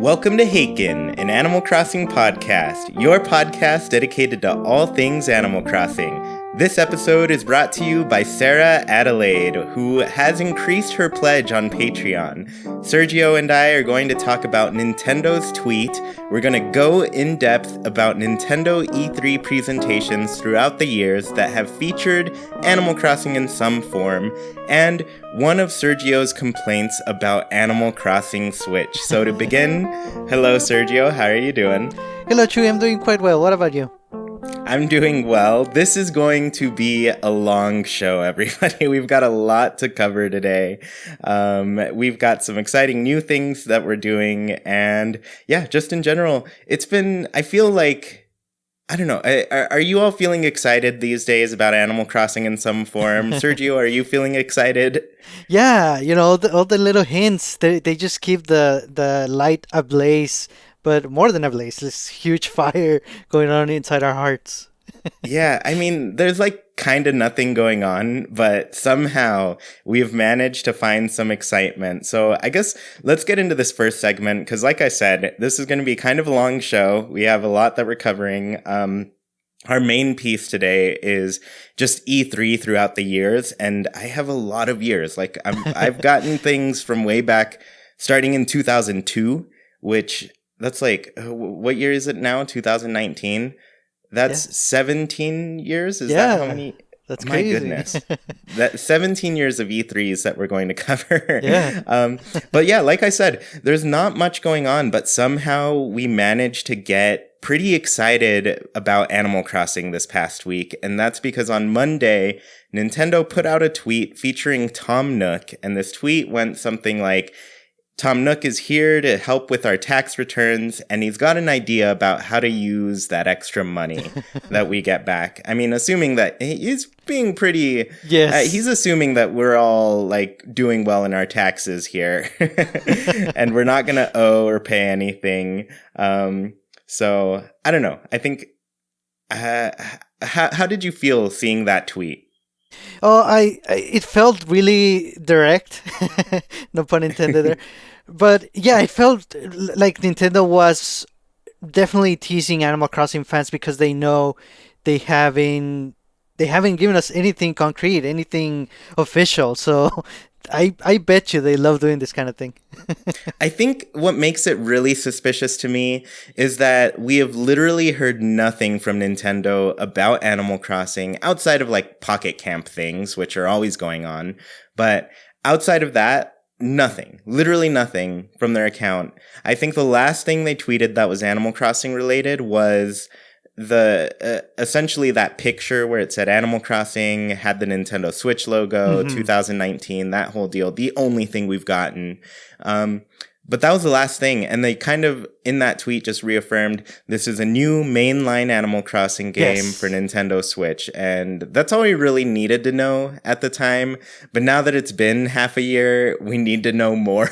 Welcome to Haken, an Animal Crossing podcast, your podcast dedicated to all things Animal Crossing. This episode is brought to you by Sarah Adelaide, who has increased her pledge on Patreon. Sergio and I are going to talk about Nintendo's tweet. We're going to go in depth about Nintendo E3 presentations throughout the years that have featured Animal Crossing in some form, and one of Sergio's complaints about Animal Crossing Switch. So to begin, hello Sergio, how are you doing? Hello Chewy, I'm doing quite well. What about you? I'm doing well. This is going to be a long show, everybody. We've got a lot to cover today. We've got some exciting new things that we're doing. And yeah, just in general, I feel like, I don't know, are you all feeling excited these days about Animal Crossing in some form? Sergio, are you feeling excited? Yeah, all the little hints, they just keep the light ablaze. But more than ablaze, this huge fire going on inside our hearts. Yeah, I mean, there's kind of nothing going on, but somehow we've managed to find some excitement. So I guess let's get into this first segment, because like I said, this is going to be kind of a long show. We have a lot that we're covering. Our main piece today is just E3 throughout the years, and I have a lot of years. I've gotten things from way back, starting in 2002, which... That's what year is it now? 2019? That's 17 years? Is that how many? That's My crazy. goodness. That 17 years of E3s that we're going to cover. Yeah. But yeah, like I said, there's not much going on, but somehow we managed to get pretty excited about Animal Crossing this past week. And that's because on Monday, Nintendo put out a tweet featuring Tom Nook. And this tweet went something like, Tom Nook is here to help with our tax returns, and he's got an idea about how to use that extra money that we get back. I mean, assuming that he's being pretty... Yes. He's assuming that we're all, doing well in our taxes here, and we're not going to owe or pay anything. So, I don't know. I think... how did you feel seeing that tweet? Oh, it felt really direct. No pun intended there. But yeah, it felt like Nintendo was definitely teasing Animal Crossing fans because they know they haven't given us anything concrete, anything official. So I bet you they love doing this kind of thing. I think what makes it really suspicious to me is that we have literally heard nothing from Nintendo about Animal Crossing outside of Pocket Camp things, which are always going on. But outside of that, nothing, literally nothing from their account. I think the last thing they tweeted that was Animal Crossing related was essentially that picture where it said Animal Crossing, had the Nintendo Switch logo, 2019, that whole deal. The only thing we've gotten. But that was the last thing. And they kind of, in that tweet, just reaffirmed this is a new mainline Animal Crossing game for Nintendo Switch. And that's all we really needed to know at the time. But now that it's been half a year, we need to know more.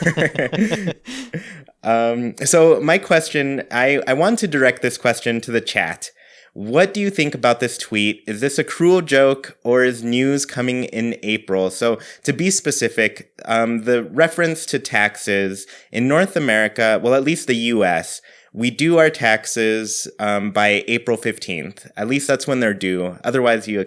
So my question, I want to direct this question to the chat. What do you think about this tweet? Is this a cruel joke or is news coming in April? So to be specific, the reference to taxes in North America, well, at least the US, we do our taxes by April 15th. At least that's when they're due. Otherwise, you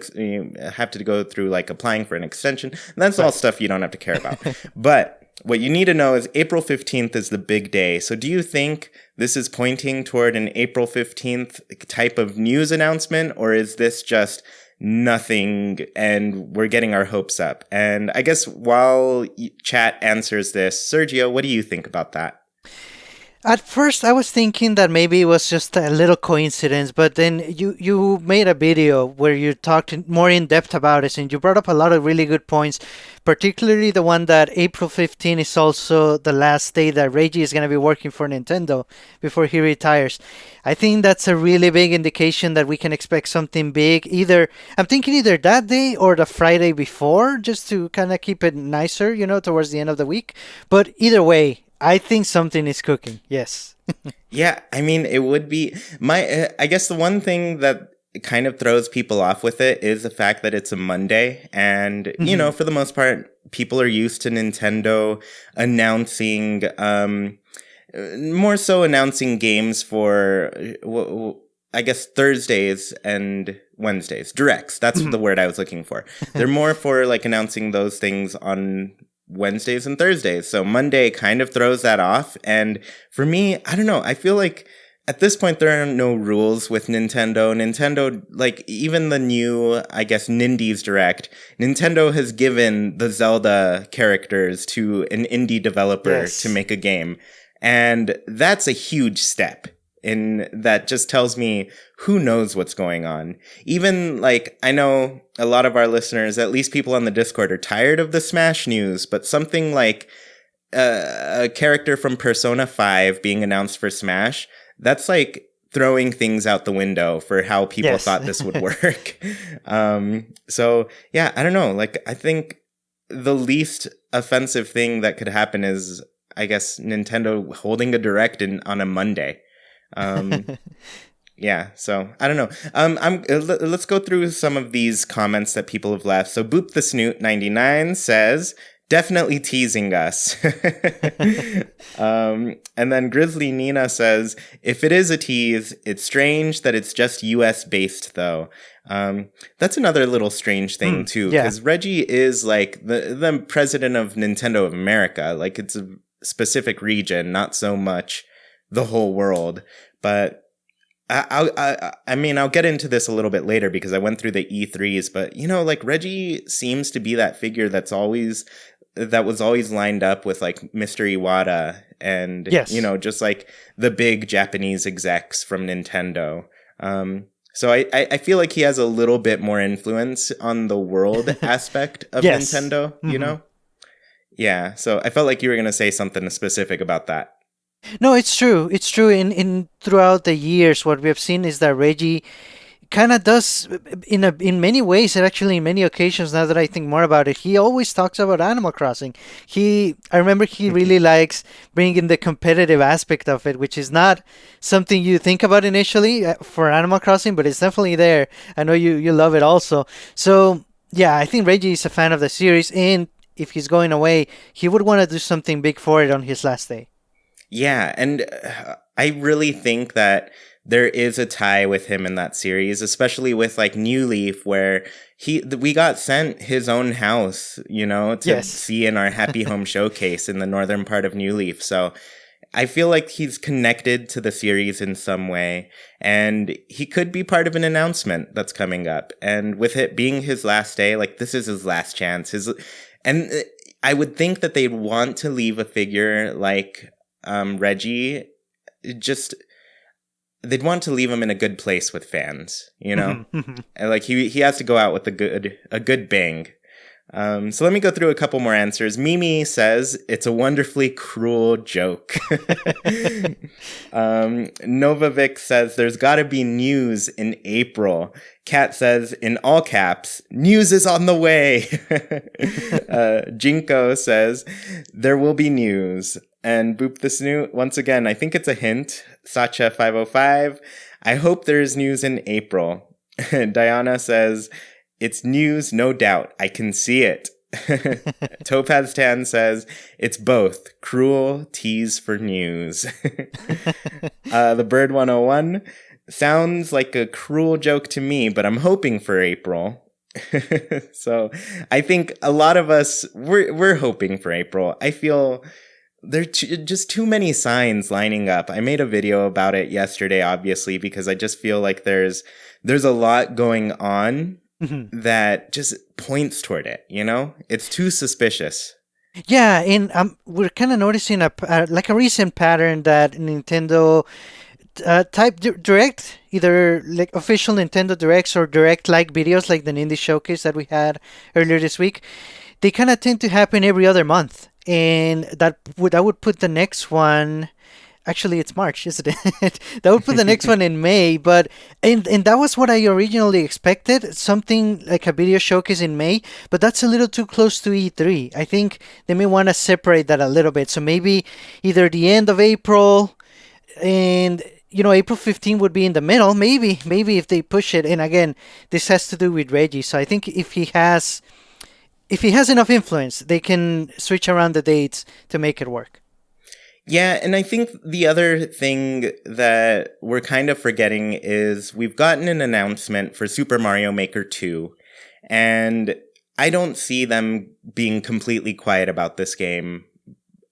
have to go through applying for an extension. And that's all stuff you don't have to care about. But what you need to know is April 15th is the big day. So do you think this is pointing toward an April 15th type of news announcement, or is this just nothing and we're getting our hopes up? And I guess while chat answers this, Sergio, what do you think about that? At first, I was thinking that maybe it was just a little coincidence, but then you made a video where you talked more in depth about it, and you brought up a lot of really good points, particularly the one that April 15 is also the last day that Reggie is going to be working for Nintendo before he retires. I think that's a really big indication that we can expect something big. I'm thinking either that day or the Friday before, just to kind of keep it nicer, towards the end of the week. But either way, I think something is cooking. Yes. Yeah, I mean, it would be I guess the one thing that kind of throws people off with it is the fact that it's a Monday. And, for the most part, people are used to Nintendo announcing more so announcing games for, I guess, Thursdays and Wednesdays. Directs. That's the word I was looking for. They're more for like announcing those things on Wednesdays and Thursdays. So Monday kind of throws that off. And for me, I don't know. I feel like at this point, there are no rules with Nintendo. Nintendo, like, even the new, I guess, Nindies Direct, Nintendo has given the Zelda characters to an indie developer to make a game. And that's a huge step. And that just tells me who knows what's going on. Even, like, I know a lot of our listeners, at least people on the Discord, are tired of the Smash news, but something like a character from Persona 5 being announced for Smash, that's like throwing things out the window for how people thought this would work. So yeah, I don't know. Like, I think the least offensive thing that could happen is, I guess, Nintendo holding a direct on a Monday. Yeah, so I don't know. Let's go through some of these comments that people have left. So Boop the Snoot 99 says, definitely teasing us. And then Grizzly Nina says, if it is a tease, it's strange that it's just US based though. That's another little strange thing too, because Reggie is like the president of Nintendo of America. Like, it's a specific region, not so much the whole world. But I mean, I'll get into this a little bit later because I went through the E3s, but you know, like, Reggie seems to be that figure that was always lined up with like Mr. Iwata and, you know, just like the big Japanese execs from Nintendo. So I feel like he has a little bit more influence on the world aspect of Nintendo, you know? Yeah. So I felt like you were going to say something specific about that. No, it's true. It's true. In throughout the years, what we have seen is that Reggie kind of does in many ways, and actually in many occasions, now that I think more about it, he always talks about Animal Crossing. I remember he really likes bringing the competitive aspect of it, which is not something you think about initially for Animal Crossing, but it's definitely there. I know you love it also. So yeah, I think Reggie is a fan of the series, and if he's going away, he would want to do something big for it on his last day. Yeah, and I really think that there is a tie with him in that series, especially with like New Leaf, where we got sent his own house, you know, to see in our Happy Home showcase in the northern part of New Leaf. So I feel like he's connected to the series in some way, and he could be part of an announcement that's coming up. And with it being his last day, like, this is his last chance. And I would think that they'd want to leave a figure like Reggie, they'd want to leave him in a good place with fans, you know? And like, he has to go out with a good bang. So let me go through a couple more answers. Mimi says, it's a wonderfully cruel joke. Novavic says, there's gotta be news in April. Kat says, in all caps, news is on the way. Jinko says, there will be news. And Boop the Snoot, once again, I think it's a hint. Sacha505, I hope there is news in April. Diana says, it's news, no doubt. I can see it. Topaz Tan says, it's both. Cruel tease for news. The Bird 101, sounds like a cruel joke to me, but I'm hoping for April. So I think a lot of us, we're hoping for April. I feel there are just too many signs lining up. I made a video about it yesterday, obviously, because I just feel like there's a lot going on that just points toward it, you know? It's too suspicious. Yeah, and we're kind of noticing a recent pattern that Nintendo type direct, either like official Nintendo Directs or direct-like videos like the Indie Showcase that we had earlier this week, they kind of tend to happen every other month. And that would put the next one, actually it's March, isn't it? That would put the next one in May, but and that was what I originally expected, something like a video showcase in May, but that's a little too close to E3. I think they may want to separate that a little bit. So maybe either the end of April and, you know, April 15 would be in the middle, maybe if they push it. And again, this has to do with Reggie. So I think if he has enough influence, they can switch around the dates to make it work. Yeah, and I think the other thing that we're kind of forgetting is we've gotten an announcement for Super Mario Maker 2, and I don't see them being completely quiet about this game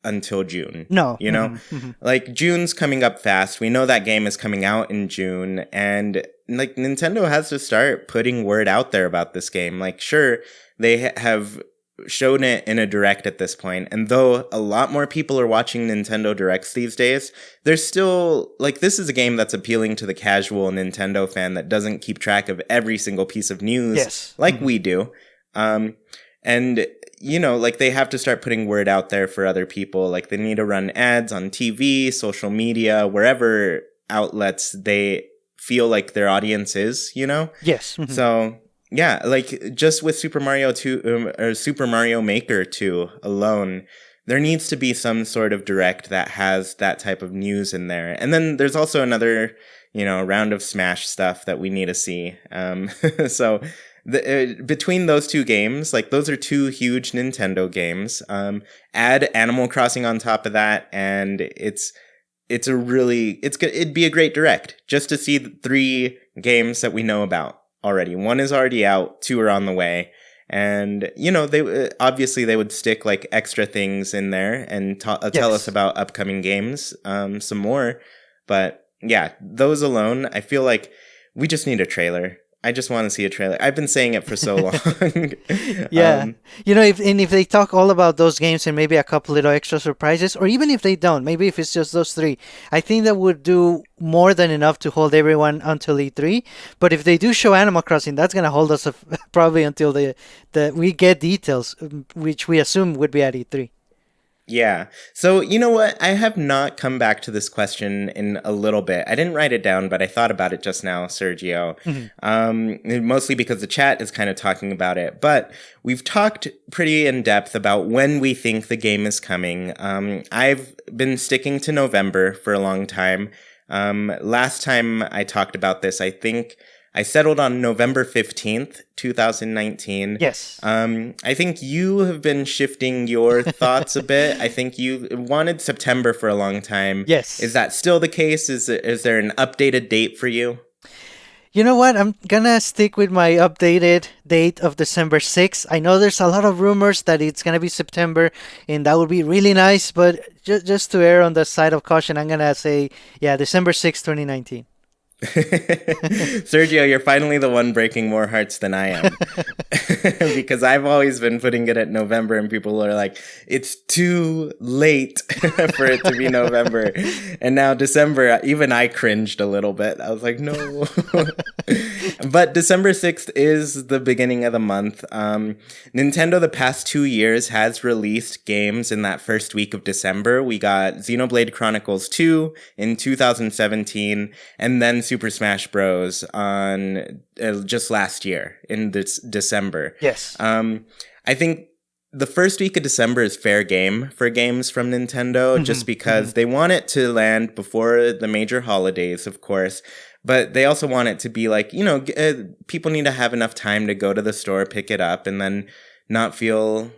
until June. No. You know? Like, June's coming up fast. We know that game is coming out in June, and like Nintendo has to start putting word out there about this game. Like, sure, they have shown it in a direct at this point, and though a lot more people are watching Nintendo Directs these days, there's still, like, this is a game that's appealing to the casual Nintendo fan that doesn't keep track of every single piece of news like we do. And you know, like, they have to start putting word out there for other people. Like, they need to run ads on TV, social media, wherever outlets they feel like their audience is, you know? Yes. So, yeah, like, just with Super Mario 2, or Super Mario Maker 2 alone, there needs to be some sort of direct that has that type of news in there. And then there's also another, you know, round of Smash stuff that we need to see. So... between those two games, like, those are two huge Nintendo games. Add Animal Crossing on top of that, and it'd be a great direct just to see the 3 games that we know about already. 1 is already out, 2 are on the way, and you know, they obviously they would stick like extra things in there and tell us about upcoming games, some more. But yeah, those alone, I feel like we just need a trailer. I just want to see a trailer. I've been saying it for so long. Yeah. You know, if they talk all about those games and maybe a couple little extra surprises, or even if they don't, maybe if it's just those 3, I think that would do more than enough to hold everyone until E3. But if they do show Animal Crossing, that's going to hold us probably until we get details, which we assume would be at E3. Yeah. So, you know what? I have not come back to this question in a little bit. I didn't write it down, but I thought about it just now, Sergio. Mostly because the chat is kind of talking about it. But we've talked pretty in depth about when we think the game is coming. I've been sticking to November for a long time. Last time I talked about this, I think I settled on November 15th, 2019. Yes. I think you have been shifting your thoughts a bit. I think you wanted September for a long time. Yes. Is that still the case? Is there an updated date for you? You know what? I'm gonna stick with my updated date of December 6th. I know there's a lot of rumors that it's gonna be September, and that would be really nice, but just to err on the side of caution, I'm gonna say, yeah, December 6th, 2019. Sergio, you're finally the one breaking more hearts than I am. Because I've always been putting it at November and people are like, it's too late for it to be November. And now December, even I cringed a little bit. I was like, no. But December 6th is the beginning of the month. Nintendo the past 2 years has released games in that first week of December. We got Xenoblade Chronicles 2 in 2017, and then Super Smash Bros. On just last year in this December. Yes. I think the first week of December is fair game for games from Nintendo, just because they want it to land before the major holidays, of course. But they also want it to be like, you know, people need to have enough time to go to the store, pick it up, and then not feel,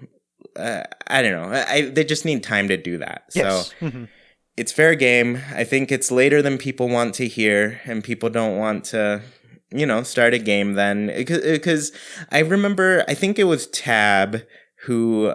I don't know. They just need time to do that. Yes. So it's fair game. I think it's later than people want to hear, and people don't want to, you know, start a game then. Because I remember, I think it was Tab who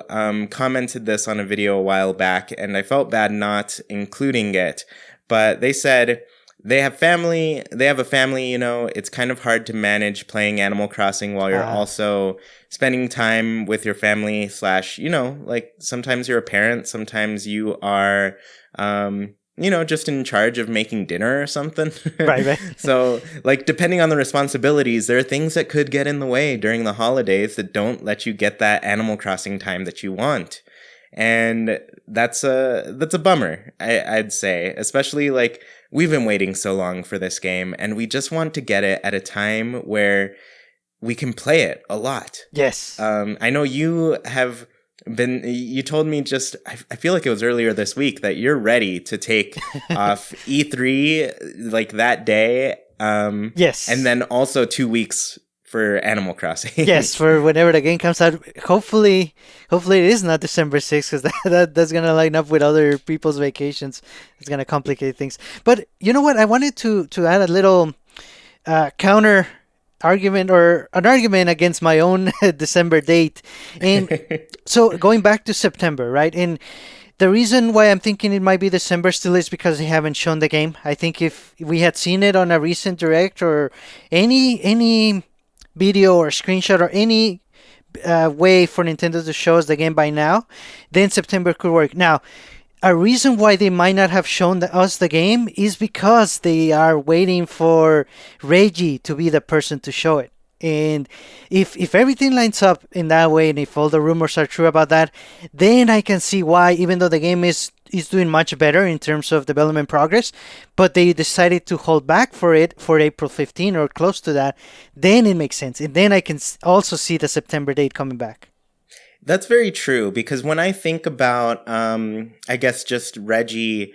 commented this on a video a while back, and I felt bad not including it. But they said they have a family, you know, it's kind of hard to manage playing Animal Crossing while you're also spending time with your family / you know, like, sometimes you're a parent, sometimes you are, you know, just in charge of making dinner or something. Right. So, like, depending on the responsibilities, there are things that could get in the way during the holidays that don't let you get that Animal Crossing time that you want. And that's a bummer, I'd say, especially, like, we've been waiting so long for this game, and we just want to get it at a time where we can play it a lot. Yes. I know you have you told me just, I feel like it was earlier this week, that you're ready to take off E3 like that day. Yes. And then also 2 weeks for Animal Crossing. Yes, for whenever the game comes out. Hopefully it is not December 6th, because that's gonna line up with other people's vacations. It's gonna complicate things. But you know what? I wanted to add a little counter argument, or an argument against my own December date. And so going back to September, right? And the reason why I'm thinking it might be December still is because they haven't shown the game. I think if we had seen it on a recent direct, or any video or screenshot, or any way for Nintendo to show us the game by now, then September could work. Now, a reason why they might not have shown us the game is because they are waiting for Reggie to be the person to show it. And if everything lines up in that way, and if all the rumors are true about that, then I can see why, even though the game is doing much better in terms of development progress, but they decided to hold back for it for April 15 or close to that, then it makes sense. And then I can also see the September date coming back. That's very true, because when I think about, I guess, just Reggie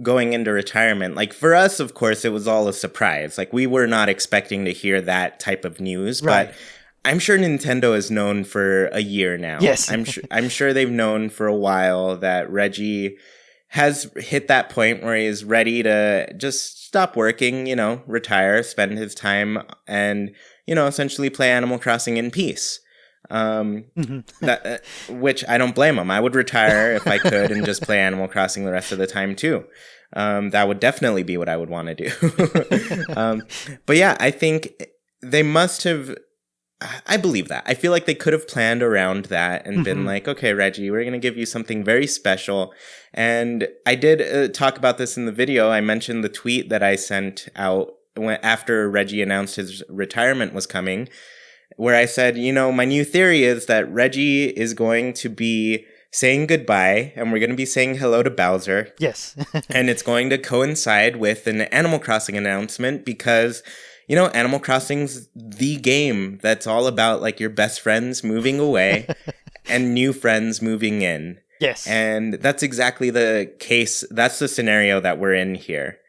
going into retirement, like, for us, of course, it was all a surprise. Like, we were not expecting to hear that type of news, Right. but I'm sure Nintendo is known for a year now. Yes. I'm sure they've known for a while that Reggie has hit that point where he is ready to just stop working, retire, spend his time, and, essentially play Animal Crossing in peace. Which I don't blame him. I would retire if I could and just play Animal Crossing the rest of the time too. That would definitely be what I would want to do. But yeah, I think they must have. I believe that. I feel like they could have planned around that and been like, okay, Reggie, we're going to give you something very special. And I did talk about this in the video. I mentioned the tweet that I sent out after Reggie announced his retirement was coming, where I said, my new theory is that Reggie is going to be saying goodbye, and we're going to be saying hello to Bowser. Yes. And it's going to coincide with an Animal Crossing announcement, because, Animal Crossing's the game that's all about, like, your best friends moving away and new friends moving in. Yes. And that's exactly the case. That's the scenario that we're in here.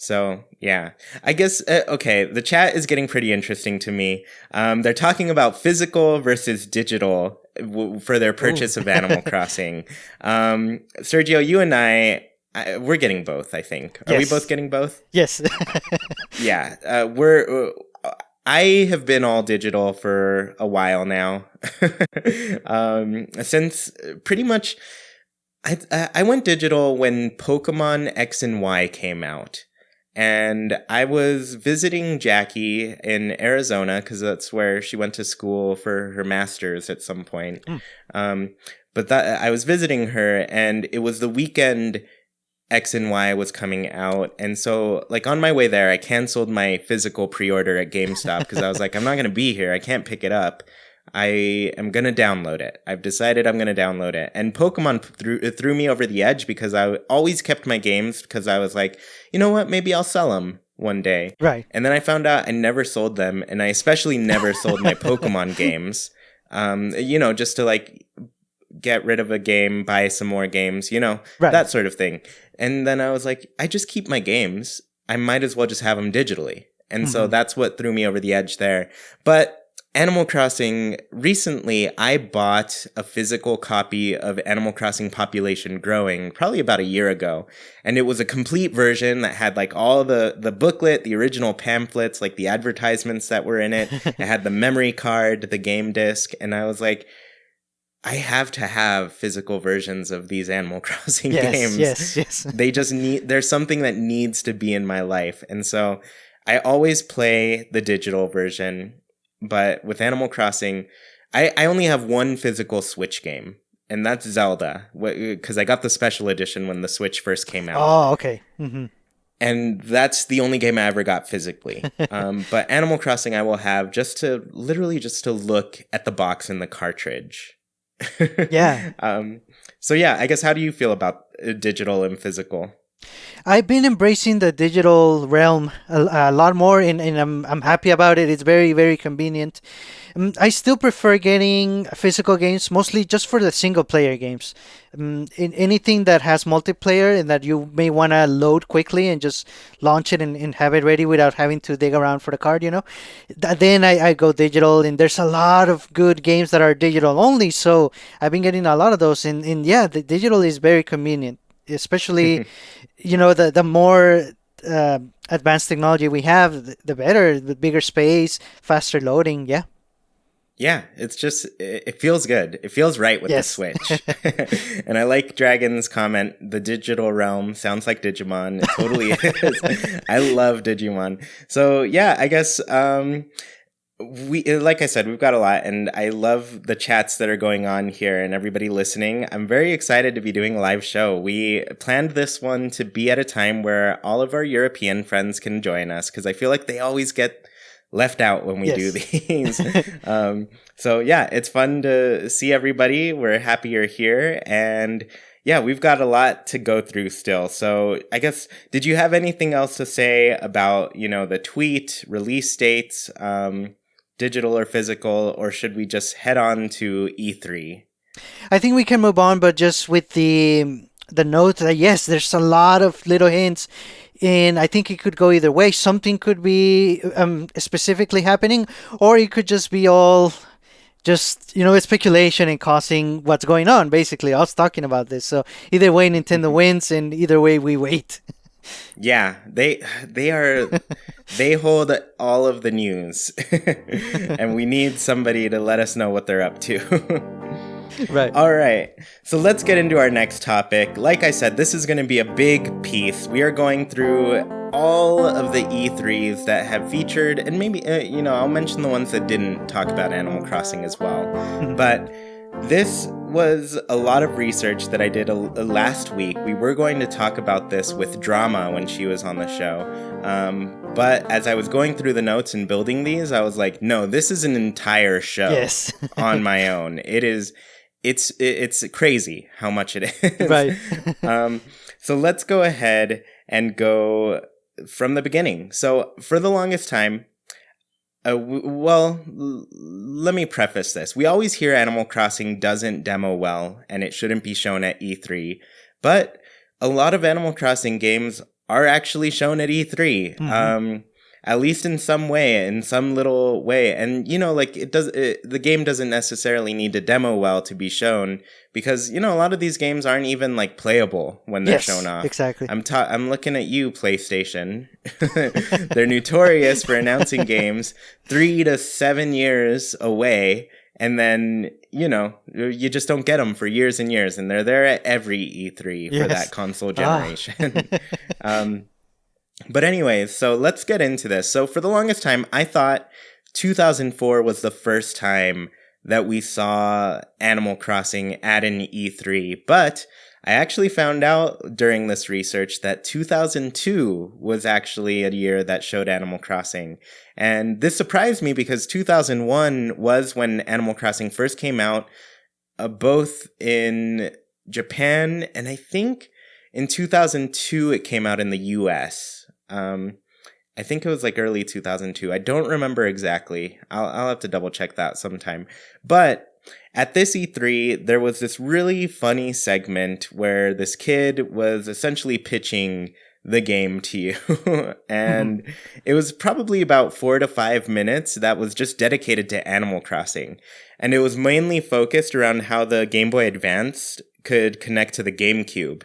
So, yeah, I guess, okay, the chat is getting pretty interesting to me. They're talking about physical versus digital for their purchase of Animal Crossing. Sergio, you and we're getting both, I think. Are we both getting both? Yes. Yeah, I have been all digital for a while now. Since pretty much, I went digital when Pokemon X and Y came out. And I was visiting Jacquie in Arizona, because that's where she went to school for her master's at some point. But I was visiting her, and it was the weekend X and Y was coming out. And so, like, on my way there, I canceled my physical pre-order at GameStop, because I was like, I'm not going to be here. I can't pick it up. I am going to download it. I've decided I'm going to download it. And Pokemon threw me over the edge, because I always kept my games, because I was like, you know what? Maybe I'll sell them one day. Right. And then I found out I never sold them. And I especially never sold my Pokemon games, just to, like, get rid of a game, buy some more games, Right. that sort of thing. And then I was like, I just keep my games. I might as well just have them digitally. And so that's what threw me over the edge there. But Animal Crossing, recently I bought a physical copy of Animal Crossing Population Growing probably about a year ago. And it was a complete version that had, like, all the booklet, the original pamphlets, like the advertisements that were in it. It had the memory card, the game disc. And I was like, I have to have physical versions of these Animal Crossing games. Yes. There's something that needs to be in my life. And so I always play the digital version. But with Animal Crossing, I only have one physical Switch game, and that's Zelda, because I got the special edition when the Switch first came out. Oh, okay. And that's the only game I ever got physically. But Animal Crossing I will have just to look at the box and the cartridge. Yeah. So yeah, I guess, how do you feel about digital and physical? I've been embracing the digital realm a lot more, and I'm happy about it. It's very, very convenient. I still prefer getting physical games, mostly just for the single player games. In anything that has multiplayer and that you may want to load quickly and just launch it and have it ready without having to dig around for the card, then I go digital. And there's a lot of good games that are digital only. So I've been getting a lot of those. And yeah, the digital is very convenient, especially, the more advanced technology we have, the better, the bigger space, faster loading. Yeah. Yeah, it's just, it feels good. It feels right with the Yes. Switch. And I like Dragon's comment, the digital realm sounds like Digimon. It totally is. I love Digimon. So yeah, I guess, like I said, we've got a lot, and I love the chats that are going on here and everybody listening. I'm very excited to be doing a live show. We planned this one to be at a time where all of our European friends can join us, because I feel like they always get left out when we do these. So yeah, it's fun to see everybody. We're happy you're here, and yeah, we've got a lot to go through still. So I guess, did you have anything else to say about, the tweet, release dates, digital or physical, or should we just head on to E3? I think we can move on, but just with the note that yes, there's a lot of little hints, and I think it could go either way. Something could be specifically happening, or it could just be all just speculation and causing what's going on. Basically, us talking about this. So either way, Nintendo wins, and either way, we wait. Yeah, they hold all of the news, and we need somebody to let us know what they're up to. Right. All right. So let's get into our next topic. Like I said, this is going to be a big piece. We are going through all of the E3s that have featured, and maybe, I'll mention the ones that didn't talk about Animal Crossing as well. But this was a lot of research that I did last week. We were going to talk about this with Drama when she was on the show. But as I was going through the notes and building these, I was like, no, this is an entire show on my own. It's crazy how much it is. Right. So let's go ahead and go from the beginning. So for the longest time, let me preface this. We always hear Animal Crossing doesn't demo well, and it shouldn't be shown at E3. But a lot of Animal Crossing games are actually shown at E3. At least in some way, in some little way. And, the game doesn't necessarily need to demo well to be shown, because, a lot of these games aren't even, playable when they're shown off. Exactly. I'm looking at you, PlayStation. They're notorious for announcing games 3 to 7 years away, and then, you just don't get them for years and years, and they're there at every E3 for that console generation. But anyways, so let's get into this. So for the longest time, I thought 2004 was the first time that we saw Animal Crossing at an E3. But I actually found out during this research that 2002 was actually a year that showed Animal Crossing. And this surprised me because 2001 was when Animal Crossing first came out, both in Japan, and I think in 2002 it came out in the US. I think it was early 2002. I don't remember exactly. I'll have to double check that sometime. But at this E3, there was this really funny segment where this kid was essentially pitching the game to you. And it was probably about 4 to 5 minutes that was just dedicated to Animal Crossing. And it was mainly focused around how the Game Boy Advance could connect to the GameCube.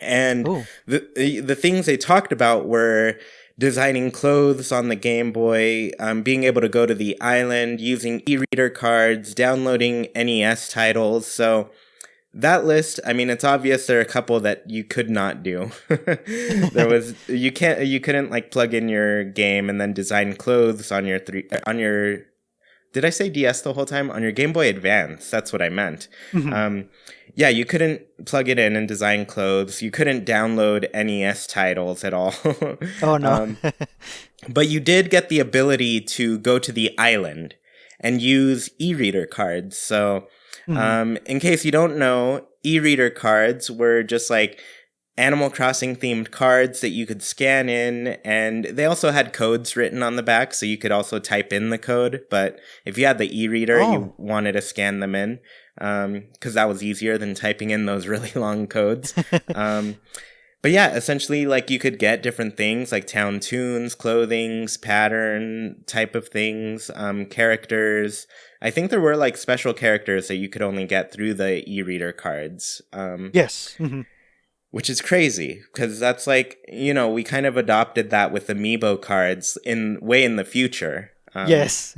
And the things they talked about were designing clothes on the Game Boy, being able to go to the island, using e-reader cards, downloading NES titles. So that list, I mean, it's obvious there are a couple that you could not do. You couldn't plug in your game and then design clothes on your did I say DS the whole time? On your Game Boy Advance. That's what I meant. Yeah, you couldn't plug it in and design clothes. You couldn't download NES titles at all. Oh, no. But you did get the ability to go to the island and use e-reader cards. So in case you don't know, e-reader cards were just Animal Crossing themed cards that you could scan in, and they also had codes written on the back, so you could also type in the code. But if you had the e-reader, you Oh. wanted to scan them in, because that was easier than typing in those really long codes. But yeah, essentially, like, you could get different things like town tunes, clothings, pattern type of things, characters. I think there were like special characters that you could only get through the e-reader cards. Yes. Hmm. Which is crazy because that's like, we kind of adopted that with amiibo cards in the future. Yes.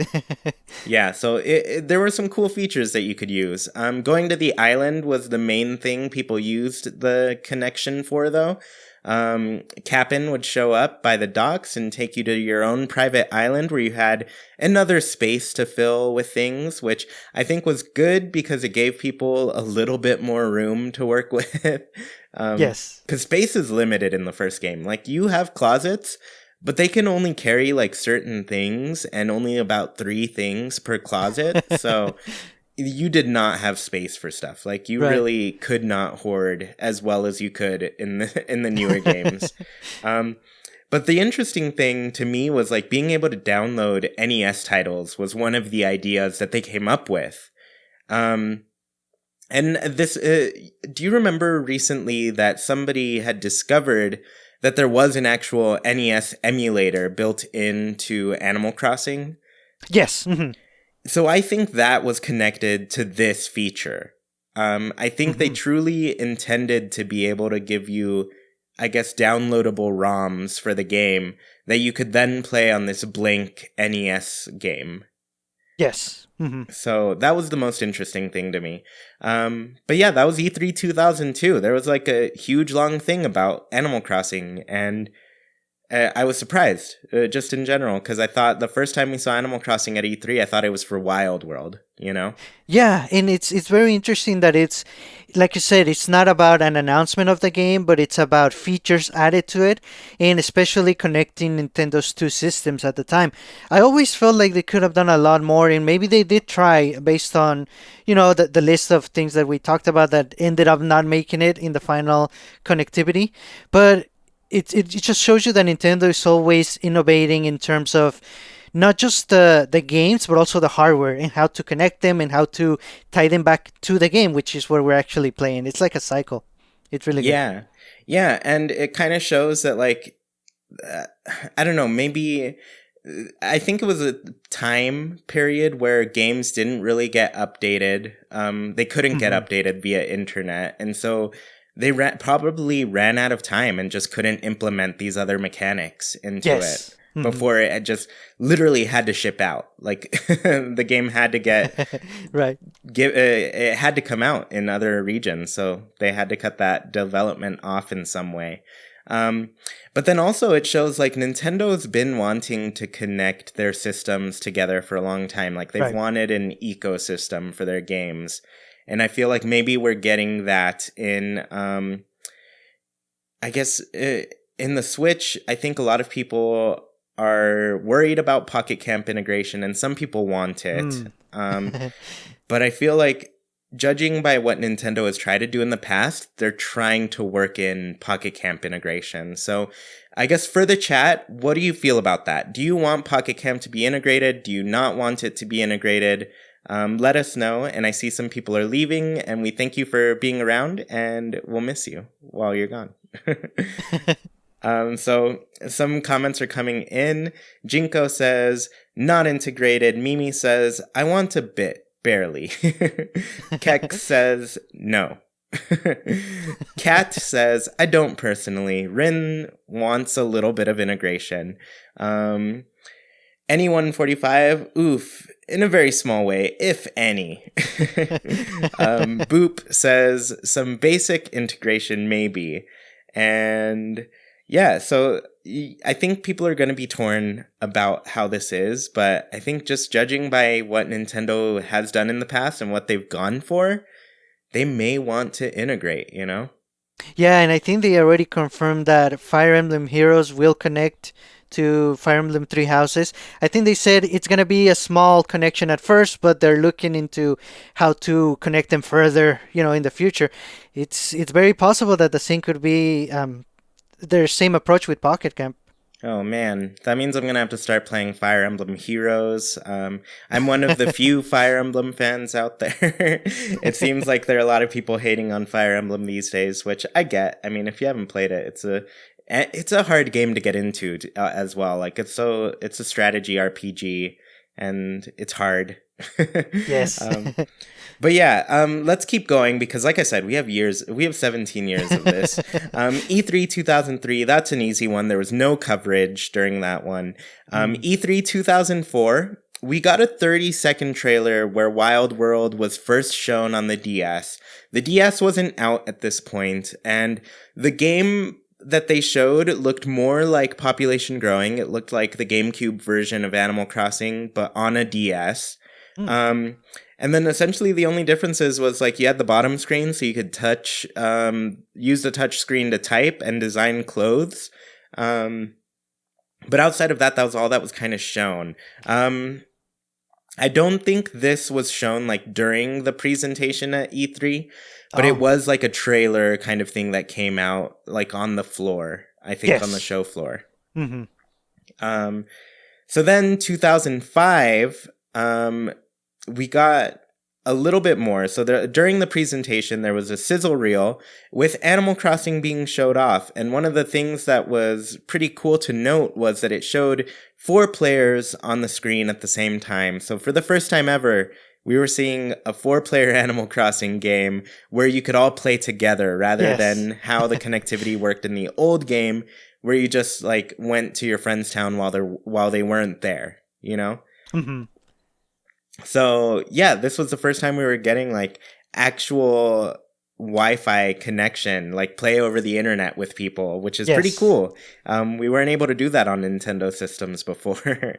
Yeah, so there were some cool features that you could use. Going to the island was the main thing people used the connection for, though. Cap'n would show up by the docks and take you to your own private island where you had another space to fill with things, which I think was good because it gave people a little bit more room to work with. Yes. Because space is limited in the first game. Like, you have closets, but they can only carry like certain things and only about 3 things per closet. So you did not have space for stuff. Like, you Right. really could not hoard as well as you could in the newer games. But the interesting thing to me was like being able to download NES titles was one of the ideas that they came up with. And this, do you remember recently that somebody had discovered that there was an actual NES emulator built into Animal Crossing? Yes. Hmm. So I think that was connected to this feature. I think they Hmm. truly intended to be able to give you, I guess, downloadable ROMs for the game that you could then play on this blank NES game. Yes. Hmm. So that was the most interesting thing to me. But yeah, that was E3 2002. There was like a huge long thing about Animal Crossing, and I was surprised, just in general, because I thought the first time we saw Animal Crossing at E3, I thought it was for Wild World, you know? Yeah, and it's very interesting that it's like you said, it's not about an announcement of the game, but it's about features added to it, and especially connecting Nintendo's two systems at the time. I always felt like they could have done a lot more, and maybe they did try based on, the list of things that we talked about that ended up not making it in the final connectivity. But it just shows you that Nintendo is always innovating in terms of not just the games, but also the hardware and how to connect them and how to tie them back to the game, which is where we're actually playing. It's like a cycle. It's really good. Yeah. Yeah, and it kind of shows that, like, uh, I don't know, maybe I think it was a time period where games didn't really get updated. They couldn't get Hmm. updated via internet, and so they probably ran out of time and just couldn't implement these other mechanics into it Yes. Hmm. before it had just literally had to ship out. Like, the game had to Right. it had to come out in other regions, so they had to cut that development off in some way. But then also it shows like Nintendo's been wanting to connect their systems together for a long time. Like, they've Right. wanted an ecosystem for their games. And I feel like maybe we're getting that in, I guess, in the Switch. I think a lot of people are worried about Pocket Camp integration, and some people want it. Mm. But I feel like, judging by what Nintendo has tried to do in the past, they're trying to work in Pocket Camp integration. So I guess for the chat, what do you feel about that? Do you want Pocket Camp to be integrated? Do you not want it to be integrated? Let us know. And I see some people are leaving, and we thank you for being around, and we'll miss you while you're gone. So some comments are coming in. Jinko says, not integrated. Mimi says, I want a bit, barely. Keck says, no. Kat says, I don't personally. Rin wants a little bit of integration. Anyone45, oof, in a very small way, if any. Boop says, some basic integration maybe. And yeah, so I think people are going to be torn about how this is, but I think just judging by what Nintendo has done in the past and what they've gone for, they may want to integrate, Yeah, and I think they already confirmed that Fire Emblem Heroes will connect to Fire Emblem Three Houses. I think they said it's going to be a small connection at first, but they're looking into how to connect them further, in the future. It's very possible that the thing could be their same approach with Pocket Camp. Oh man, that means I'm gonna have to start playing Fire Emblem Heroes. I'm one of the few Fire Emblem fans out there. It seems like there are a lot of people hating on Fire Emblem these days, which I get. I mean, if you haven't played it, it's a hard game to get into as well. Like it's a strategy RPG, and it's hard. Yes. But yeah, let's keep going because, like I said, we have 17 years of this. E3 2003, that's an easy one. There was no coverage during that one. E3 2004, we got a 30-second trailer where Wild World was first shown on the DS. The DS wasn't out at this point, and the game that they showed looked more like Population Growing. It looked like the GameCube version of Animal Crossing, but on a DS. And then essentially the only differences was like you had the bottom screen so you could use the touch screen to type and design clothes. But outside of that, that was all that was kind of shown. I don't think this was shown like during the presentation at E3, but it was like a trailer kind of thing that came out like on the floor, I think. Yes. On the show floor. Mm-hmm. So then 2005, we got a little bit more. So during the presentation, there was a sizzle reel with Animal Crossing being showed off. And one of the things that was pretty cool to note was that it showed 4 players on the screen at the same time. So for the first time ever, we were seeing a 4-player Animal Crossing game where you could all play together rather than how the connectivity worked in the old game where you just like went to your friend's town while they weren't there, you know? Mm-hmm. So, yeah, this was the first time we were getting, like, actual Wi-Fi connection, like, play over the internet with people, which is pretty cool. We weren't able to do that on Nintendo systems before.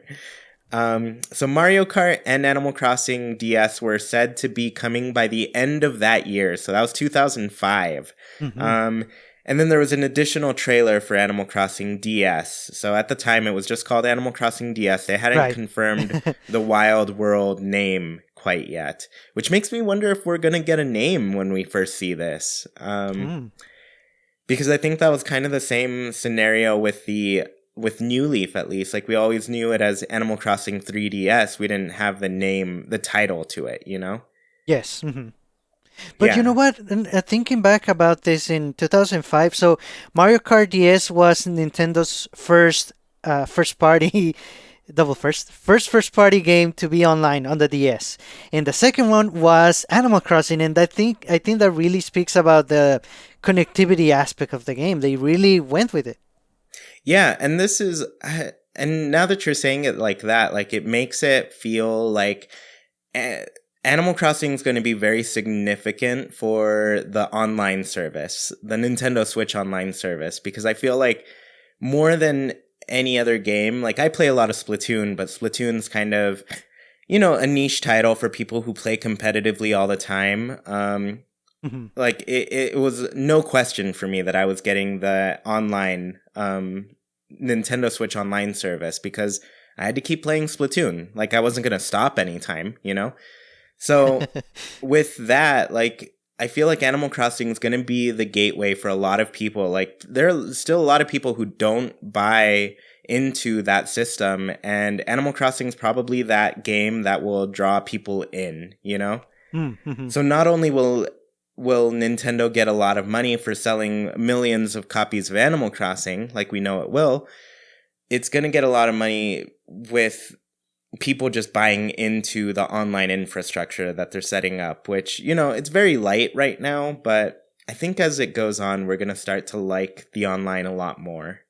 So Mario Kart and Animal Crossing DS were said to be coming by the end of that year. So that was 2005. Mm-hmm. And then there was an additional trailer for Animal Crossing DS. So at the time, it was just called Animal Crossing DS. They hadn't confirmed the Wild World name quite yet, which makes me wonder if we're going to get a name when we first see this. Because I think that was kind of the same scenario with New Leaf, at least. Like, we always knew it as Animal Crossing 3DS. We didn't have the title to it, you know? Yes. Mm-hmm. But you know what? Thinking back about this in 2005, so Mario Kart DS was Nintendo's first party first party game to be online on the DS, and the second one was Animal Crossing, and I think that really speaks about the connectivity aspect of the game. They really went with it. Yeah, and this is, and now that you're saying it like that, like it makes it feel like Animal Crossing is going to be very significant for the online service, the Nintendo Switch online service, because I feel like more than any other game, like I play a lot of Splatoon, but Splatoon's kind of, a niche title for people who play competitively all the time. Like it was no question for me that I was getting the online Nintendo Switch online service because I had to keep playing Splatoon. Like I wasn't going to stop anytime, So with that, like, I feel like Animal Crossing is going to be the gateway for a lot of people. Like, there are still a lot of people who don't buy into that system, and Animal Crossing is probably that game that will draw people in, Mm-hmm. So not only will Nintendo get a lot of money for selling millions of copies of Animal Crossing, like we know it will, it's going to get a lot of money with people just buying into the online infrastructure that they're setting up, which, it's very light right now, but I think as it goes on, we're going to start to like the online a lot more.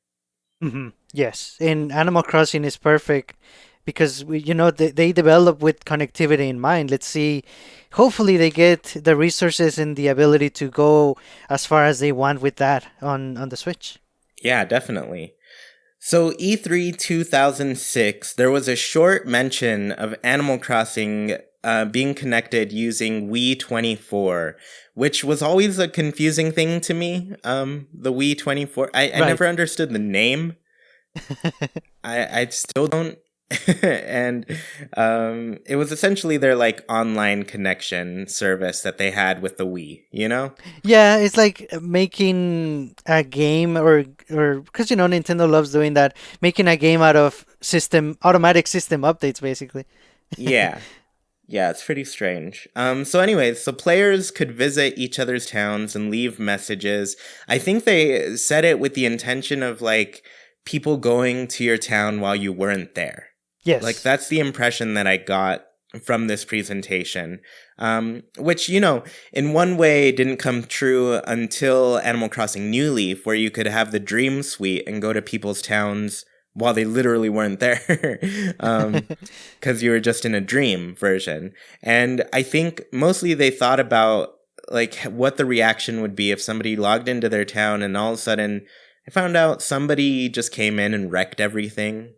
Mm-hmm. Yes, and Animal Crossing is perfect because they develop with connectivity in mind. Let's see, hopefully they get the resources and the ability to go as far as they want with that on the Switch. Yeah, definitely. So E3 2006, there was a short mention of Animal Crossing being connected using Wii 24, which was always a confusing thing to me, the Wii 24. I never understood the name I still don't. And it was essentially their like online connection service that they had with the Wii, you know? Yeah, it's like making a game, or because Nintendo loves doing that, making a game out of automatic system updates, basically. Yeah. Yeah, it's pretty strange. So anyways, so players could visit each other's towns and leave messages. I think they said it with the intention of like people going to your town while you weren't there. Like Yes. that's the impression that I got from this presentation. Which, in one way didn't come true until Animal Crossing New Leaf, where you could have the Dream Suite and go to people's towns while they literally weren't there. Because you were just in a dream version. And I think mostly they thought about like what the reaction would be if somebody logged into their town and all of a sudden I found out somebody just came in and wrecked everything.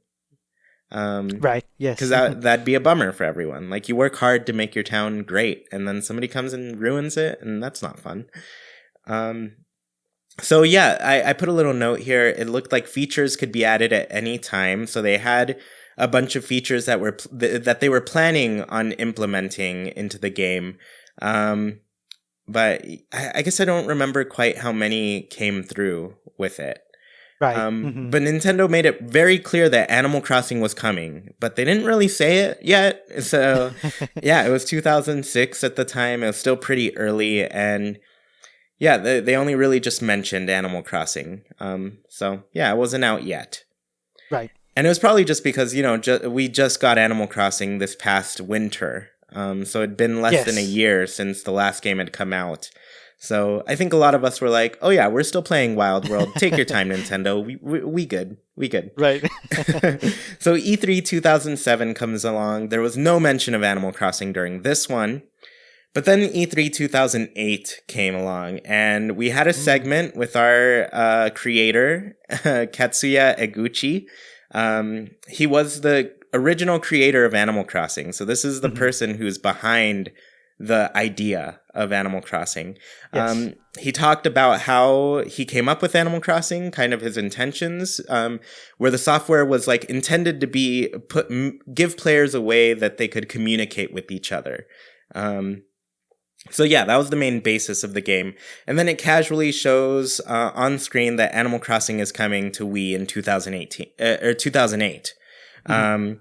Right. Because Yes. that'd be a bummer for everyone. Like you work hard to make your town great, and then somebody comes and ruins it, and that's not fun. Um, so yeah, I put a little note here. It looked like features could be added at any time. So they had a bunch of features that they were planning on implementing into the game. But I guess I don't remember quite how many came through with it. Right. Hmm. But Nintendo made it very clear that Animal Crossing was coming, but they didn't really say it yet. So yeah, it was 2006 at the time. It was still pretty early, and yeah, they only really just mentioned Animal Crossing. So yeah, it wasn't out yet. Right. And it was probably just because, we just got Animal Crossing this past winter. So it'd been less than a Yes. year since the last game had come out. So I think a lot of us were like, oh yeah, we're still playing Wild World. Take your time, Nintendo. We good. We good. Right. So E3 2007 comes along. There was no mention of Animal Crossing during this one. But then E3 2008 came along, and we had a Mm. segment with our creator, Katsuya Eguchi. He was the original creator of Animal Crossing. So this is the Hmm. person who's behind the idea of Animal Crossing. Yes. He talked about how he came up with Animal Crossing, kind of his intentions, where the software was like intended to be give players a way that they could communicate with each other. So yeah, that was the main basis of the game. And then it casually shows on screen that Animal Crossing is coming to Wii in 2018 or 2008. Hmm.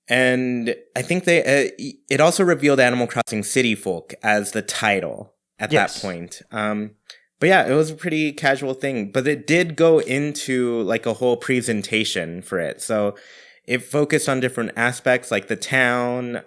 And I think it also revealed Animal Crossing City Folk as the title at that Yes. point. But yeah, it was a pretty casual thing, but it did go into like a whole presentation for it. So it focused on different aspects like the town,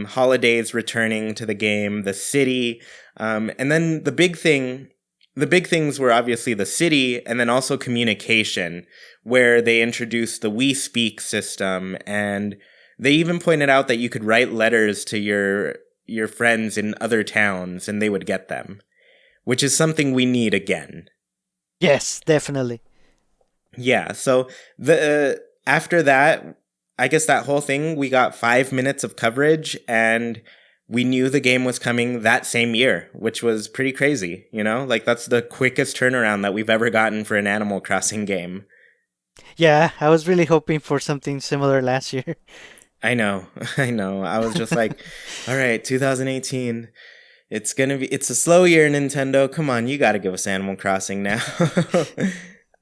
holidays returning to the game, the city, and then the big things were obviously the city and then also communication, where they introduced the We Speak system, and they even pointed out that you could write letters to your friends in other towns and they would get them, which is something we need again. Yes, definitely. Yeah, so the after that, I guess that whole thing, we got 5 minutes of coverage, and we knew the game was coming that same year, which was pretty crazy, Like, that's the quickest turnaround that we've ever gotten for an Animal Crossing game. Yeah, I was really hoping for something similar last year. I know, I know. I was just like, all right, 2018. It's a slow year, Nintendo. Come on, you gotta give us Animal Crossing now.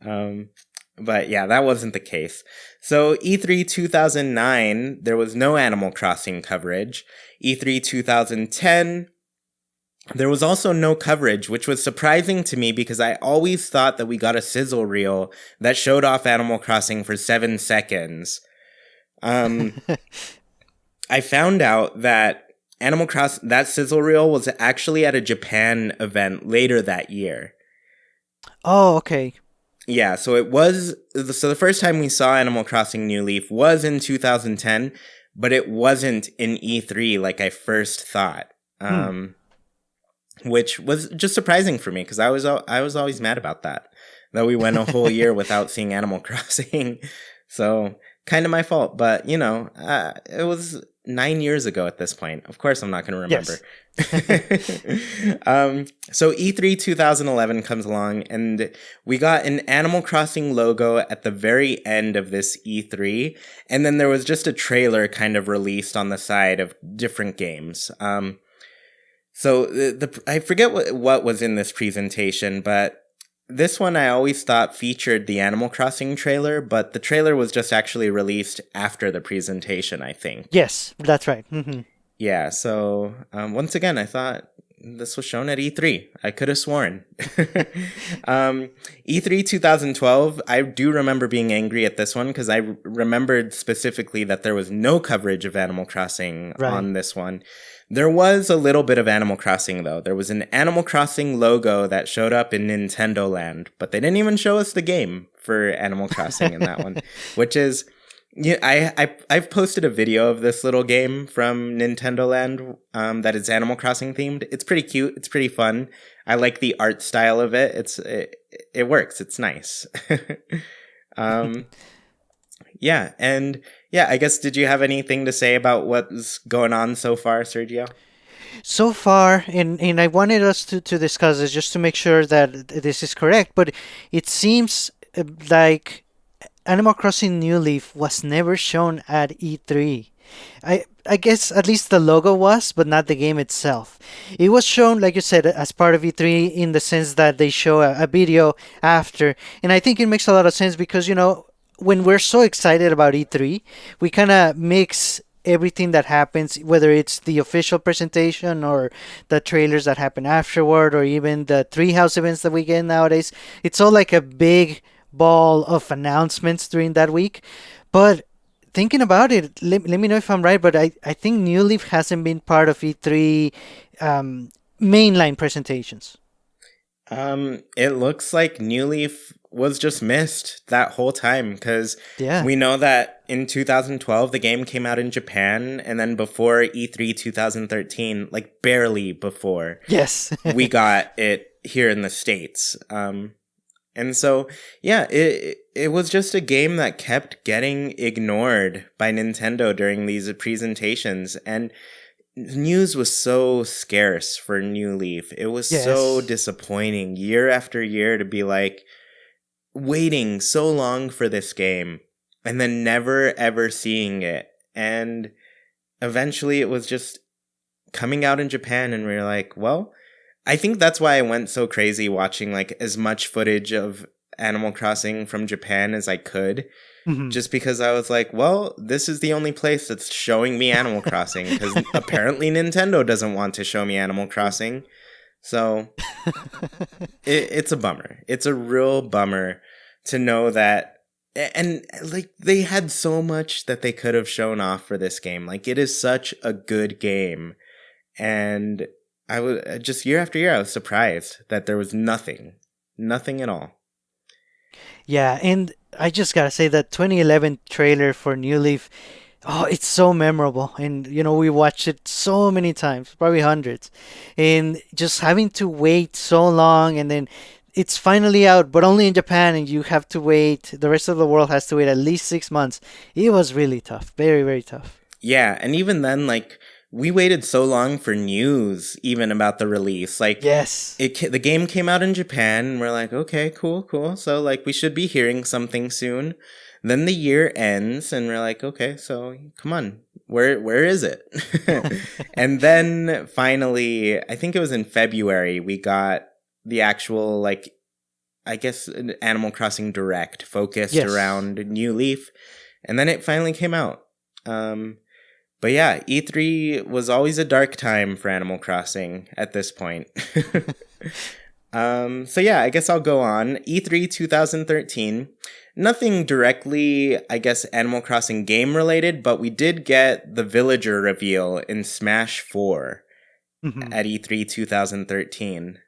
um, but yeah, that wasn't the case. So E3 2009, there was no Animal Crossing coverage. E3 2010, there was also no coverage, which was surprising to me because I always thought that we got a sizzle reel that showed off Animal Crossing for 7 seconds. I found out that that sizzle reel was actually at a Japan event later that year. Oh, okay. Yeah, so the first time we saw Animal Crossing New Leaf was in 2010, but it wasn't in E3 like I first thought. Hmm. Which was just surprising for me because I was always mad about that we went a whole year without seeing Animal Crossing. So kind of my fault, but it was 9 years ago at this point. Of course, I'm not going to remember. So E3 2011 comes along, and we got an Animal Crossing logo at the very end of this E3, and then there was just a trailer kind of released on the side of different games. So I forget what was in this presentation, but this one I always thought featured the Animal Crossing trailer, but the trailer was just actually released after the presentation, I think. Yes, that's right. Yeah, so once again, I thought this was shown at E3. I could have sworn. E3 2012, I do remember being angry at this one because I remembered specifically that there was no coverage of Animal Crossing on this one. There was a little bit of Animal Crossing, though. There was an Animal Crossing logo that showed up in Nintendo Land, but they didn't even show us the game for Animal Crossing in that one, which is... Yeah, I've posted a video of this little game from Nintendo Land that is Animal Crossing themed. It's pretty cute. It's pretty fun. I like the art style of it. It works. It's nice. Yeah, and yeah, I guess, did you have anything to say about what's going on so far, Sergio? So far, and I wanted us to discuss this just to make sure that this is correct, but it seems like Animal Crossing New Leaf was never shown at E3. I guess at least the logo was, but not the game itself. It was shown, like you said, as part of E3 in the sense that they show a video after. And I think it makes a lot of sense because, when we're so excited about E3, we kind of mix everything that happens, whether it's the official presentation or the trailers that happen afterward, or even the Treehouse events that we get nowadays. It's all like a big ball of announcements during that week. But thinking about it, let me know if I'm right, but I think New Leaf hasn't been part of E3 mainline presentations. It looks like New Leaf was just missed that whole time because we know that in 2012 the game came out in Japan, and then before E3 2013, like barely before, we got it here in the States. And so, yeah, it was just a game that kept getting ignored by Nintendo during these presentations, and news was so scarce for New Leaf. It was so disappointing year after year to be like waiting so long for this game and then never ever seeing it. And eventually it was just coming out in Japan, and we were like, well, I think that's why I went so crazy watching like as much footage of Animal Crossing from Japan as I could. Just because I was like, well, this is the only place that's showing me Animal Crossing, because apparently Nintendo doesn't want to show me Animal Crossing. So it's a bummer. It's a real bummer to know that. And like they had so much that they could have shown off for this game. Like it is such a good game. And I was just year after year, I was surprised that there was nothing at all. Yeah, and I just gotta say that 2011 trailer for New Leaf, it's so memorable. And, we watched it so many times, probably hundreds. And just having to wait so long, and then it's finally out, but only in Japan, and you have to wait. The rest of the world has to wait at least 6 months. It was really tough. Very, very tough. Yeah, and even then, like, we waited so long for news even about the release. Like, the game came out in Japan, and we're like, okay, cool. So, like, we should be hearing something soon. Then the year ends, and we're like, okay, so come on, where is it? And then finally, I think it was in February, we got the actual, like, I guess, Animal Crossing Direct focused around New Leaf, and then it finally came out. But yeah, E3 was always a dark time for Animal Crossing at this point. So yeah, I guess I'll go on. E3 2013. Nothing directly, I guess, Animal Crossing game related, but we did get the villager reveal in Smash 4 at E3 2013,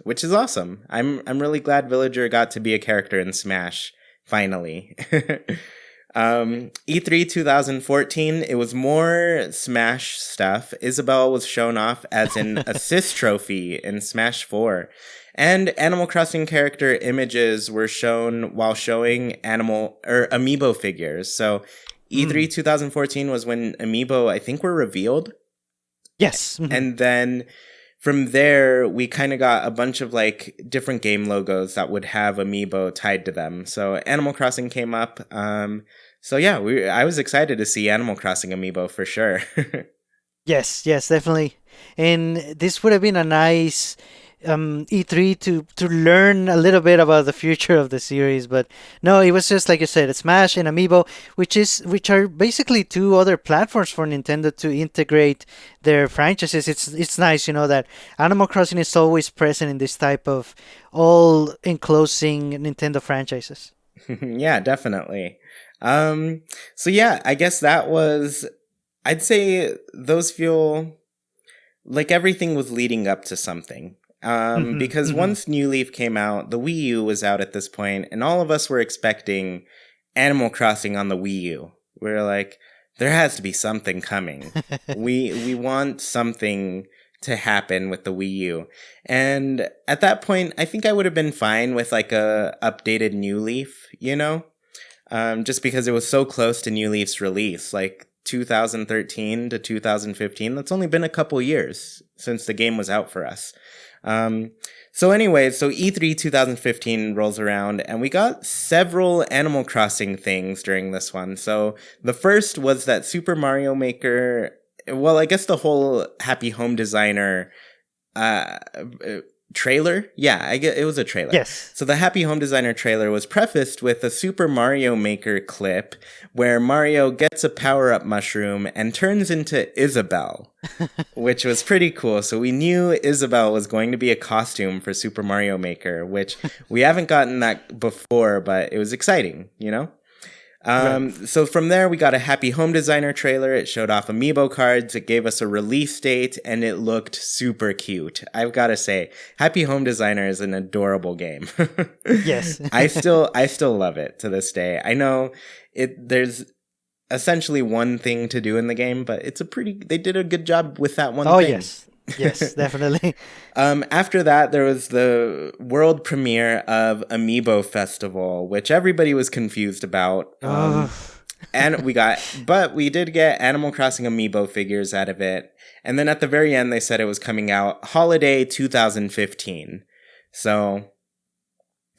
which is awesome. I'm really glad Villager got to be a character in Smash, finally. E3 2014, it was more Smash stuff. Isabelle was shown off as an assist trophy in Smash 4. And Animal Crossing character images were shown while showing amiibo figures. So E3 2014 was when amiibo, I think, were revealed. Yes. And then from there, we kind of got a bunch of like different game logos that would have amiibo tied to them. So Animal Crossing came up. So yeah, I was excited to see Animal Crossing amiibo for sure. Yes, yes, definitely. And this would have been a nice E3 to learn a little bit about the future of the series, but no, it was just like you said, Smash and Amiibo, which are basically two other platforms for Nintendo to integrate their franchises. It's nice, that Animal Crossing is always present in this type of all enclosing Nintendo franchises. Yeah, definitely. So yeah, I guess I'd say those feel like everything was leading up to something. Because once New Leaf came out, the Wii U was out at this point, and all of us were expecting Animal Crossing on the Wii U. We were like, there has to be something coming. We want something to happen with the Wii U. And at that point, I think I would have been fine with like a updated New Leaf, just because it was so close to New Leaf's release, like 2013 to 2015. That's only been a couple years since the game was out for us. So E3 2015 rolls around, and we got several Animal Crossing things during this one. So the first was that Super Mario Maker, well, I guess the whole Happy Home Designer trailer. Yeah, I guess it was a trailer. Yes. So the Happy Home Designer trailer was prefaced with a Super Mario Maker clip where Mario gets a power-up mushroom and turns into Isabelle, which was pretty cool. So we knew Isabelle was going to be a costume for Super Mario Maker, which we haven't gotten that before, but it was exciting, Right. So from there, we got a Happy Home Designer trailer. It showed off amiibo cards. It gave us a release date, and it looked super cute. I've got to say, Happy Home Designer is an adorable game. Yes. I still love it to this day. I know there's essentially one thing to do in the game, but they did a good job with that one thing. Yes. Yes, definitely. After that, there was the world premiere of Amiibo Festival, which everybody was confused about. And we did get Animal Crossing Amiibo figures out of it. And then at the very end, they said it was coming out holiday 2015. So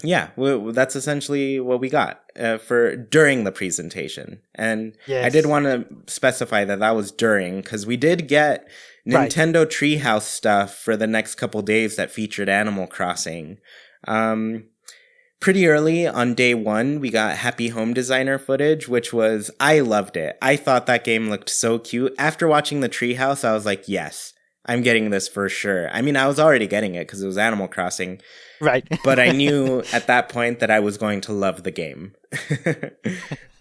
yeah, that's essentially what we got for during the presentation. And Yes. I did want to specify that was during, because we did get Nintendo Treehouse stuff for the next couple days that featured Animal Crossing. Pretty early on day one, we got Happy Home Designer footage, I loved it. I thought that game looked so cute. After watching the Treehouse, I was like, yes, I'm getting this for sure. I mean, I was already getting it because it was Animal Crossing. Right. But I knew at that point that I was going to love the game.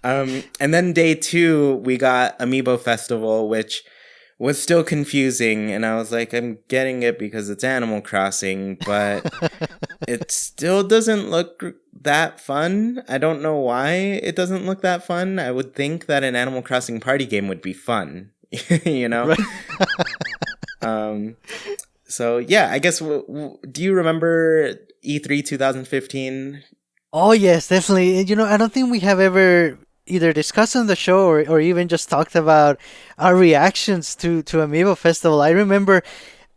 And then day two, we got Amiibo Festival, which was still confusing, and I was like, I'm getting it because it's Animal Crossing, but it still doesn't look that fun. I don't know why it doesn't look that fun. I would think that an Animal Crossing party game would be fun, Right. So yeah, I guess, do you remember E3 2015? Oh, yes, definitely. I don't think we have ever either discussed on the show or even just talked about our reactions to Amiibo Festival. I remember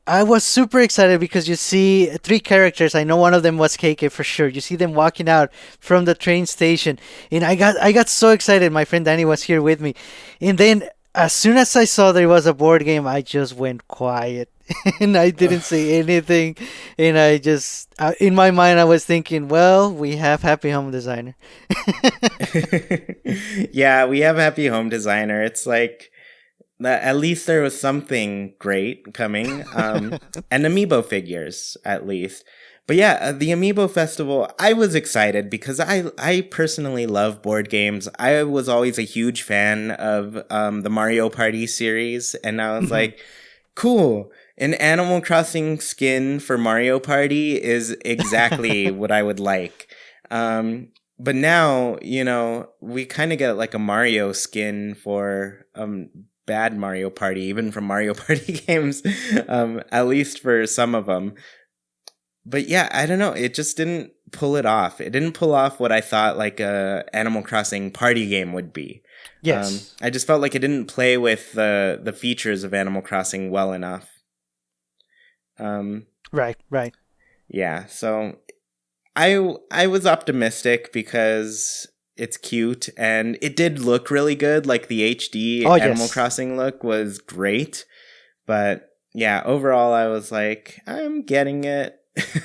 I was super excited because you see three characters. I know one of them was KK for sure. You see them walking out from the train station, and I got so excited. My friend Danny was here with me, and then as soon as I saw there was a board game, I just went quiet and I didn't say anything. And I just, in my mind, I was thinking, well, we have Happy Home Designer. Yeah, we have Happy Home Designer. It's like, at least there was something great coming. And Amiibo figures, at least. But yeah, the Amiibo Festival, I was excited because I personally love board games. I was always a huge fan of the Mario Party series, and I was like, cool, an Animal Crossing skin for Mario Party is exactly what I would like. But now, we kind of get like a Mario skin for bad Mario Party, even from Mario Party games, at least for some of them. But yeah, I don't know. It just didn't pull it off. It didn't pull off what I thought like a Animal Crossing party game would be. Yes. I just felt like it didn't play with the features of Animal Crossing well enough. Right. Yeah, so I was optimistic because it's cute and it did look really good. Like the HD Animal Crossing look was great. But yeah, overall I was like, I'm getting it.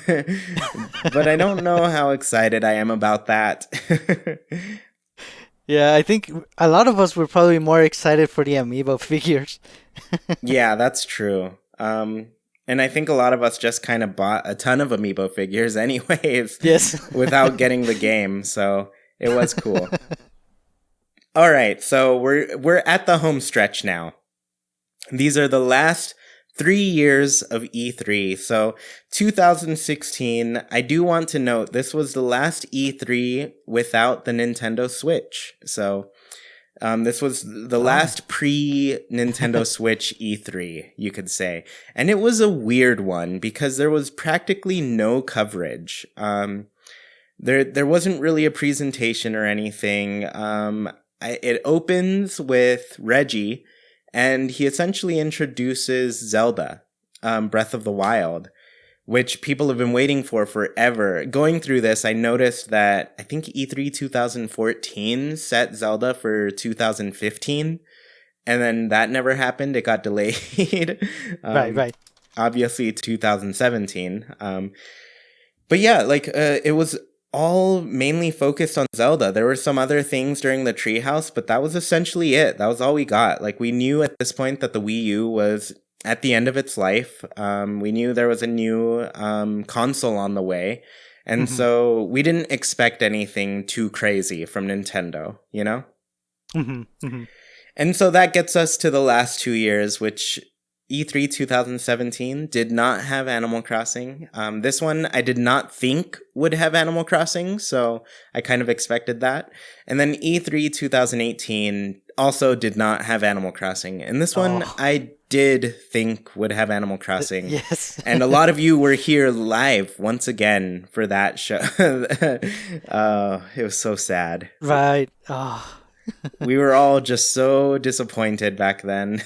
But I don't know how excited I am about that. Yeah, I think a lot of us were probably more excited for the amiibo figures. Yeah, that's true. And I think a lot of us just kind of bought a ton of amiibo figures anyways. Yes. Without getting the game, so it was cool. All right, so we're at the home stretch now. These are the last 3 years of E3. So 2016, I do want to note this was the last E3 without the Nintendo Switch. So this was the last pre-Nintendo Switch E3, you could say. And it was a weird one because there was practically no coverage. There wasn't really a presentation or anything. It opens with Reggie, and he essentially introduces Zelda, Breath of the Wild, which people have been waiting for forever. Going through this, I noticed that I think E3 2014 set Zelda for 2015, and then that never happened. It got delayed. Right. Obviously, 2017. But yeah, it was all mainly focused on Zelda. There were some other things during the treehouse, but that was essentially it. That was all we got. Like, we knew at this point that the Wii U was at the end of its life. We knew there was a new console on the way. And so we didn't expect anything too crazy from Nintendo, you know? And so that gets us to the last 2 years, which E3 2017 did not have Animal Crossing. This one I did not think would have Animal Crossing, so I kind of expected that. And then E3 2018 also did not have Animal Crossing. And this one I did think would have Animal Crossing. Yes. And a lot of you were here live once again for that show. It was so sad. Right. We were all just so disappointed back then.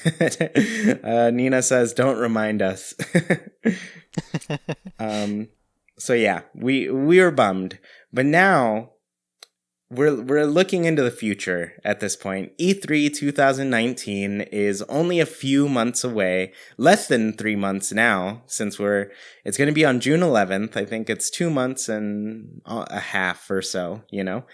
Nina says, "Don't remind us." So yeah, we were bummed, but now we're looking into the future at this point. E3 2019 is only a few months away, less than 3 months now, since it's going to be on June 11th. I think it's 2 months and a half or so, you know?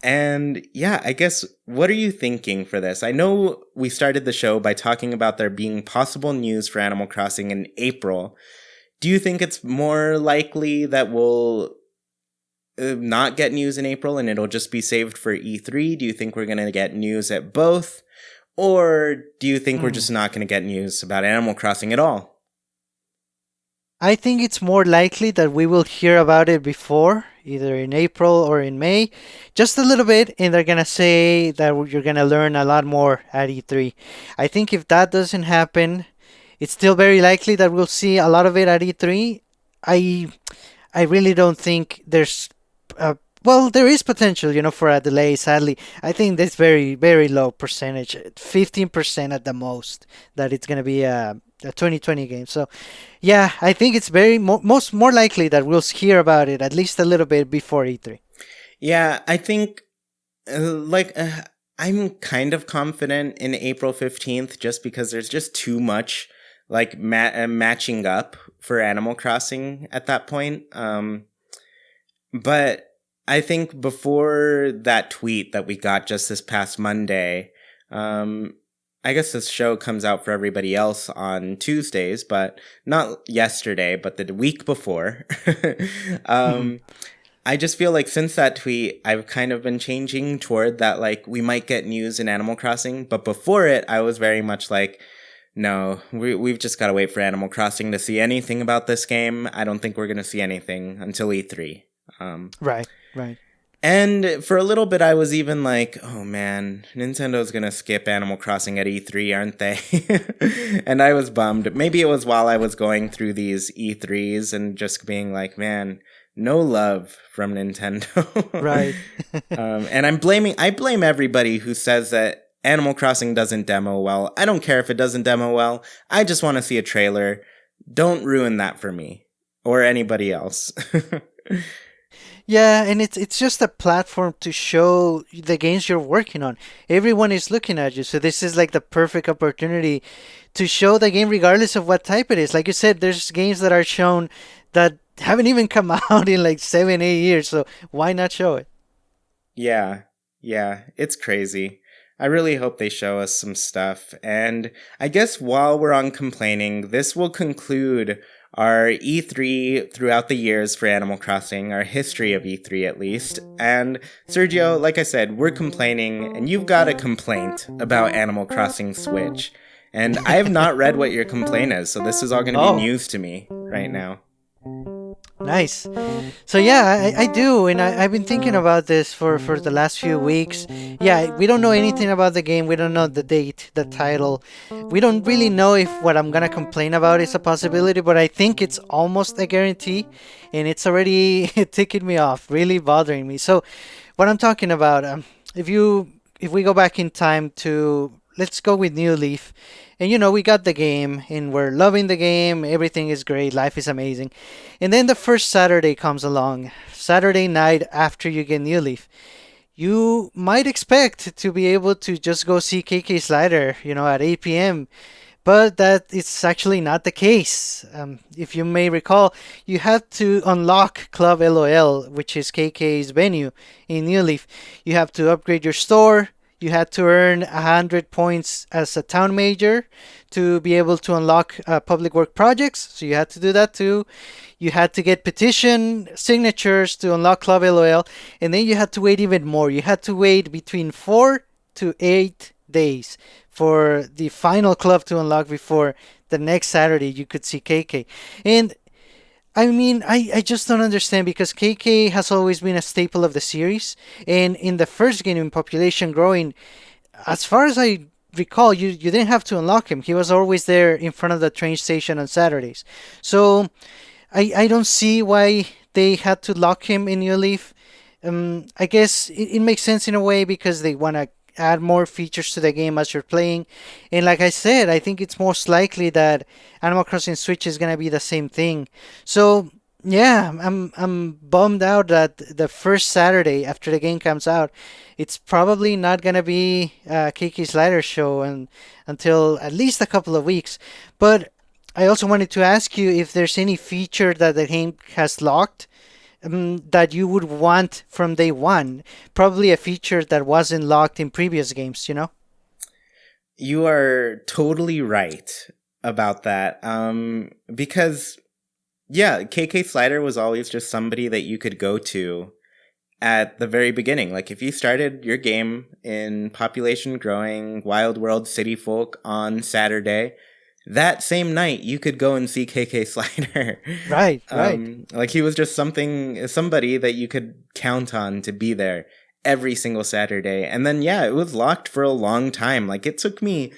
And yeah, I guess, what are you thinking for this? I know we started the show by talking about there being possible news for Animal Crossing in April. Do you think it's more likely that we'll not get news in April and it'll just be saved for E3? Do you think we're going to get news at both? Or do you think we're just not going to get news about Animal Crossing at all? I think it's more likely that we will hear about it before, either in April or in May, just a little bit, and they're going to say that you're going to learn a lot more at E3. I think if that doesn't happen, it's still very likely that we'll see a lot of it at E3. I really don't think there's there is potential, for a delay, sadly. I think that's very, very low percentage, 15% at the most, that it's going to be a 2020 game. So, yeah, I think it's very more likely that we'll hear about it at least a little bit before E3. Yeah, I think, I'm kind of confident in April 15th just because there's just too much, matching up for Animal Crossing at that point. But I think before that tweet that we got just this past Monday, I guess this show comes out for everybody else on Tuesdays, but not yesterday, but the week before. I just feel like since that tweet, I've kind of been changing toward that, we might get news in Animal Crossing. But before it, I was very much like, no, we've just got to wait for Animal Crossing to see anything about this game. I don't think we're going to see anything until E3. Right. And for a little bit, I was even like, oh man, Nintendo's gonna skip Animal Crossing at E3, aren't they? And I was bummed. Maybe it was while I was going through these E3s and just being like, man, no love from Nintendo. Right. And I blame everybody who says that Animal Crossing doesn't demo well. I don't care if it doesn't demo well. I just want to see a trailer. Don't ruin that for me or anybody else. Yeah, and it's just a platform to show the games you're working on. Everyone is looking at you, so this is like the perfect opportunity to show the game regardless of what type it is. Like you said, there's games that are shown that haven't even come out in like 7, 8 years, so why not show it? Yeah, yeah, it's crazy. I really hope they show us some stuff. And I guess while we're on complaining, this will conclude our E3 throughout the years for Animal Crossing, our history of E3 at least. And Sergio, like I said, we're complaining, and you've got a complaint about Animal Crossing Switch. And I have not read what your complaint is, so this is all going to be Oh, news to me right now. nice. So yeah, I do, and I've been thinking about this for the last few weeks. Yeah, we don't know anything about the game. We don't know the date, the title. We don't really know if what I'm gonna complain about is a possibility, but I think it's almost a guarantee, and it's already ticking me off, really bothering me. So, what I'm talking about, if we go back in time to, let's go with New Leaf, and we got the game, and we're loving the game. Everything is great. Life is amazing. And then the first Saturday comes along, Saturday night after you get New Leaf. You might expect to be able to just go see KK Slider, at 8 p.m. But that is actually not the case. If you may recall, you have to unlock Club LOL, which is KK's venue in New Leaf. You have to upgrade your store. You had to earn 100 points as a town major to be able to unlock public work projects. So you had to do that too. You had to get petition signatures to unlock Club LOL. And then you had to wait even more. You had to wait between 4 to 8 days for the final club to unlock before the next Saturday you could see KK. And I mean, I just don't understand because KK has always been a staple of the series. And in the first game in Population Growing, as far as I recall, you didn't have to unlock him. He was always there in front of the train station on Saturdays. So I don't see why they had to lock him in New Leaf. I guess it makes sense in a way because they want to add more features to the game as you're playing. And like I said, I think it's most likely that Animal Crossing Switch is gonna be the same thing. So yeah, I'm bummed out that the first Saturday after the game comes out, it's probably not gonna be Kiki Slider show and until at least a couple of weeks. But I also wanted to ask you if there's any feature that the game has locked that you would want from day one. Probably a feature that wasn't locked in previous games. You are totally right about that. Because, yeah, KK Slider was always just somebody that you could go to at the very beginning. Like, if you started your game in Population Growing, Wild World, City Folk on Saturday, that same night you could go and see KK Slider. Right, right. Like, he was just somebody that you could count on to be there every single Saturday. And then, yeah, it was locked for a long time. Like, it took me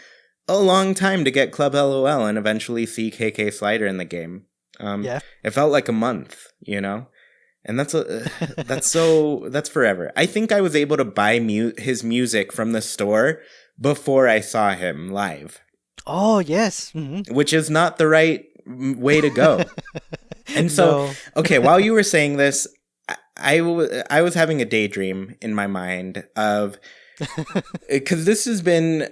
a long time to get Club LOL and eventually see KK Slider in the game. Yeah. It felt like a month, and that's forever. I think I was able to buy his music from the store before I saw him live. Oh, yes. Which is not the right way to go. And so, No. okay, while you were saying this, I was having a daydream in my mind of, because this has been,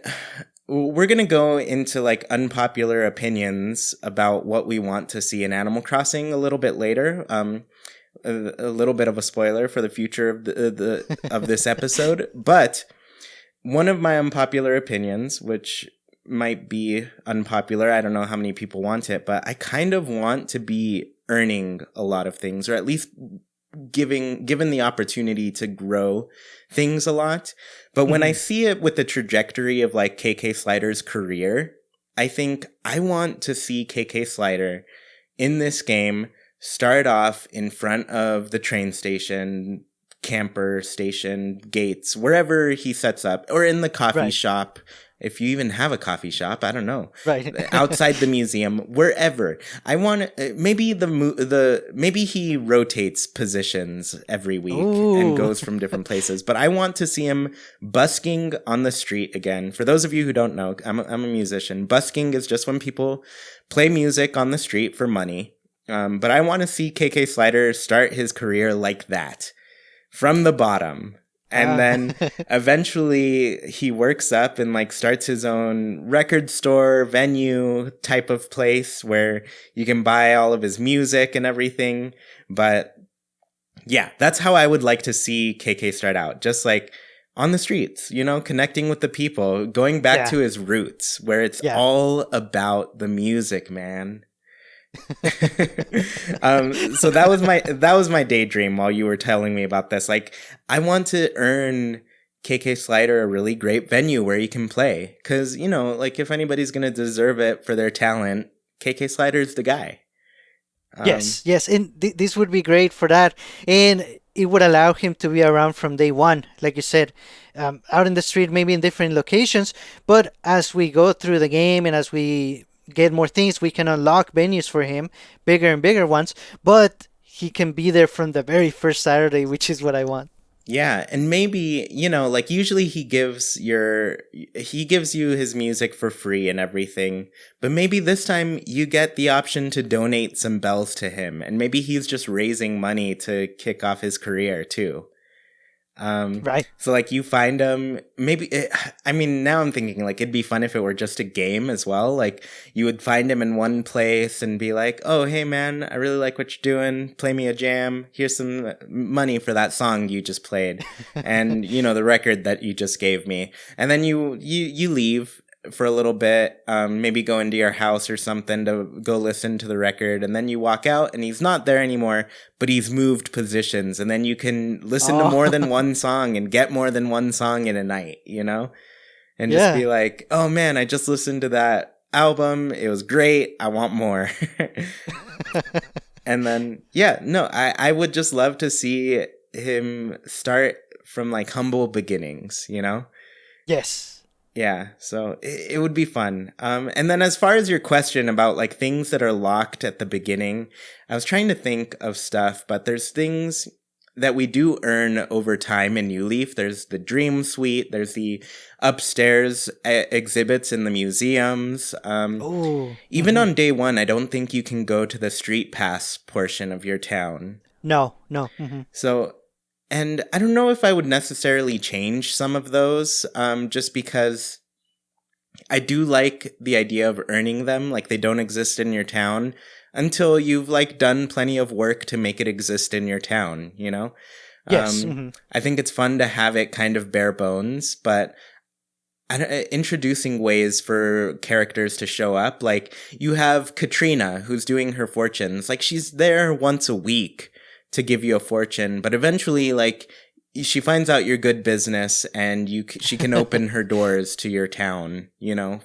we're going to go into like unpopular opinions about what we want to see in Animal Crossing a little bit later. A little bit of a spoiler for the future of this episode. But one of my unpopular opinions, which might be unpopular, I don't know how many people want it, but I kind of want to be earning a lot of things, or at least given the opportunity to grow things a lot. But when I see it with the trajectory of like KK Slider's career, I think I want to see KK Slider in this game start off in front of the train station, camper station gates, wherever he sets up, or in the coffee Right. shop. If you even have a coffee shop, I don't know. Right. Outside the museum, wherever. I want maybe maybe he rotates positions every week and Ooh. goes from different places. But I want to see him busking on the street again. For those of you who don't know, I'm a musician. Busking is just when people play music on the street for money. But I want to see KK Slider start his career like that, from the bottom. And Ah. then eventually he works up and like starts his own record store, venue type of place where you can buy all of his music and everything. But yeah, that's how I would like to see KK start out. Just like on the streets, connecting with the people, going back Yeah. to his roots where it's Yeah. all about the music, man. So that was my daydream while you were telling me about this. Like, I want to earn KK Slider a really great venue where he can play. Cause, like if anybody's gonna deserve it for their talent, KK Slider's the guy. Yes, yes, and this would be great for that, and it would allow him to be around from day one, like you said, out in the street, maybe in different locations. But as we go through the game and as we get more things, we can unlock venues for him, bigger and bigger ones. But he can be there from the very first Saturday, which is what I want. Yeah, and maybe, like usually he gives you his music for free and everything, but maybe this time you get the option to donate some bells to him, and maybe he's just raising money to kick off his career too. Right. So like you find him, I mean, now I'm thinking like it'd be fun if it were just a game as well. Like you would find him in one place and be like, oh, hey man, I really like what you're doing. Play me a jam. Here's some money for that song you just played. And the record that you just gave me. And then you leave for a little bit, maybe go into your house or something to go listen to the record, and then you walk out and he's not there anymore, but he's moved positions, and then you can listen to more than one song and get more than one song in a night, and just be like, oh man, I just listened to that album, it was great, I want more. And then I would just love to see him start from like humble beginnings, Yes. Yeah, so it would be fun. And then as far as your question about like things that are locked at the beginning, I was trying to think of stuff, but there's things that we do earn over time in New Leaf. There's the Dream Suite. There's the upstairs exhibits in the museums. Even on day one, I don't think you can go to the street pass portion of your town. No. So... And I don't know if I would necessarily change some of those, just because I do like the idea of earning them. Like they don't exist in your town until you've like done plenty of work to make it exist in your town, Yes. I think it's fun to have it kind of bare bones, but introducing ways for characters to show up. Like you have Katrina, who's doing her fortunes. Like she's there once a week to give you a fortune, but eventually like she finds out your good business and she can open her doors to your town,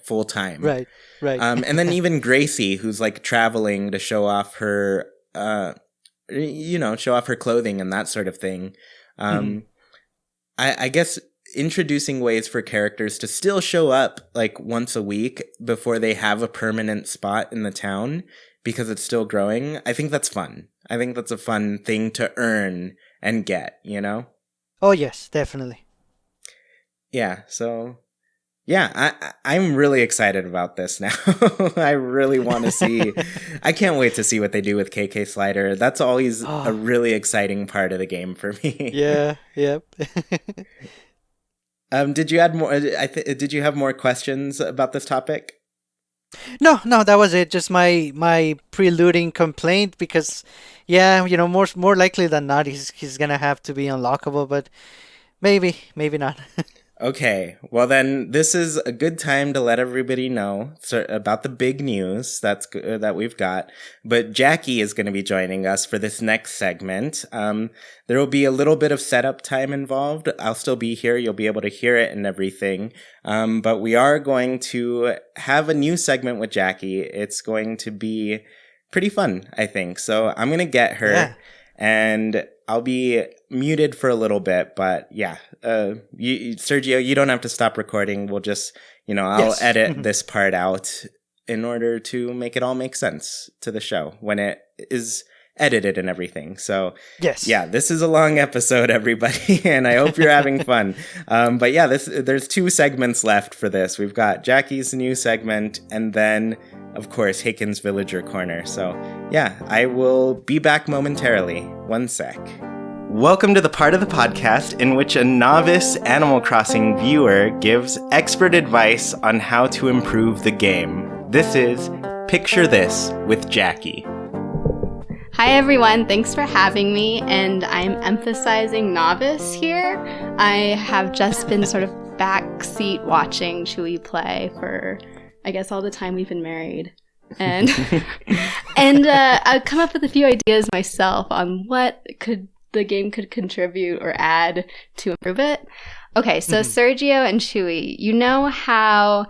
full time. Right. And then even Gracie, who's like traveling to show off her show off her clothing and that sort of thing. I guess introducing ways for characters to still show up like once a week before they have a permanent spot in the town because it's still growing. I think that's fun. I think that's a fun thing to earn and get, Oh, yes, definitely. Yeah, so... Yeah, I'm really excited about this now. I really want to see... I can't wait to see what they do with KK Slider. That's always a really exciting part of the game for me. Yeah, yep. Did you add more? Did you have more questions about this topic? No, that was it. Just my preluding complaint because, yeah, more likely than not, he's gonna have to be unlockable, but maybe not. Okay, well then, this is a good time to let everybody know about the big news that we've got. But Jacquie is going to be joining us for this next segment. There will be a little bit of setup time involved. I'll still be here. You'll be able to hear it and everything. But we are going to have a new segment with Jacquie. It's going to be pretty fun, I think. So I'm going to get her. Yeah. And I'll be muted for a little bit, but yeah, Sergio, you don't have to stop recording. We'll just, I'll edit this part out in order to make it all make sense to the show when it is edited and everything. So yes, yeah, this is a long episode, everybody, and I hope you're having fun. But yeah, there's 2 segments left for this. We've got Jacquie's new segment, and then, of course, Haken's Villager Corner. So yeah, I will be back momentarily. 1 sec. Welcome to the part of the podcast in which a novice Animal Crossing viewer gives expert advice on how to improve the game. This is Picture This with Jacquie. Hi everyone, thanks for having me, and I'm emphasizing novice here. I have just been sort of backseat watching Chewie play for, I guess, all the time we've been married. And I've come up with a few ideas myself on what the game could contribute or add to improve it. Okay, so Sergio and Chewie, you know how,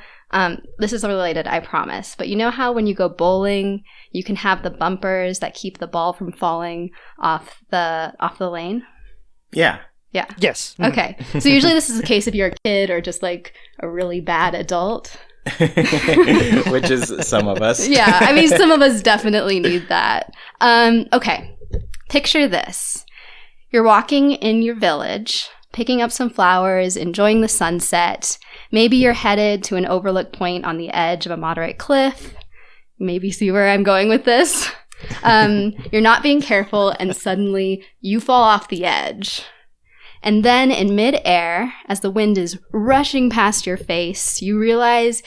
this is related, I promise, but you know how when you go bowling, you can have the bumpers that keep the ball from falling off the lane? Yeah. Yeah. Yes. Okay. So usually this is the case if you're a kid or just like a really bad adult. Which is some of us. Yeah. I mean, some of us definitely need that. Okay. Picture this. You're walking in your village, picking up some flowers, enjoying the sunset. Maybe you're headed to an overlook point on the edge of a moderate cliff. Maybe see where I'm going with this. You're not being careful and suddenly you fall off the edge. And then in midair, as the wind is rushing past your face, you realize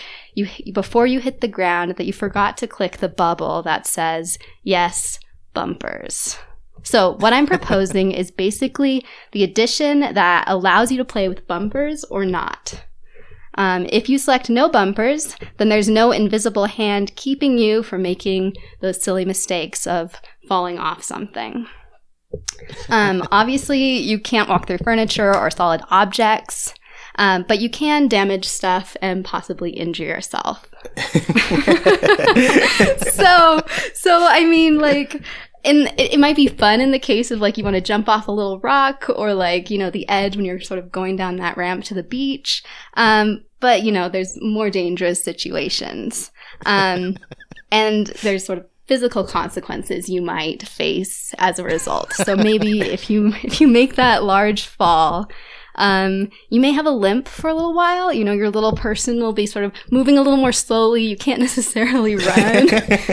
before you hit the ground that you forgot to click the bubble that says, yes, bumpers. So what I'm proposing is basically the addition that allows you to play with bumpers or not. If you select no bumpers, then there's no invisible hand keeping you from making those silly mistakes of falling off something. Obviously, you can't walk through furniture or solid objects, but you can damage stuff and possibly injure yourself. So I mean, like, and it might be fun in the case of like you want to jump off a little rock or like, the edge when you're sort of going down that ramp to the beach. But, there's more dangerous situations. And there's sort of physical consequences you might face as a result. So maybe if you make that large fall, you may have a limp for a little while. Your little person will be sort of moving a little more slowly. You can't necessarily run.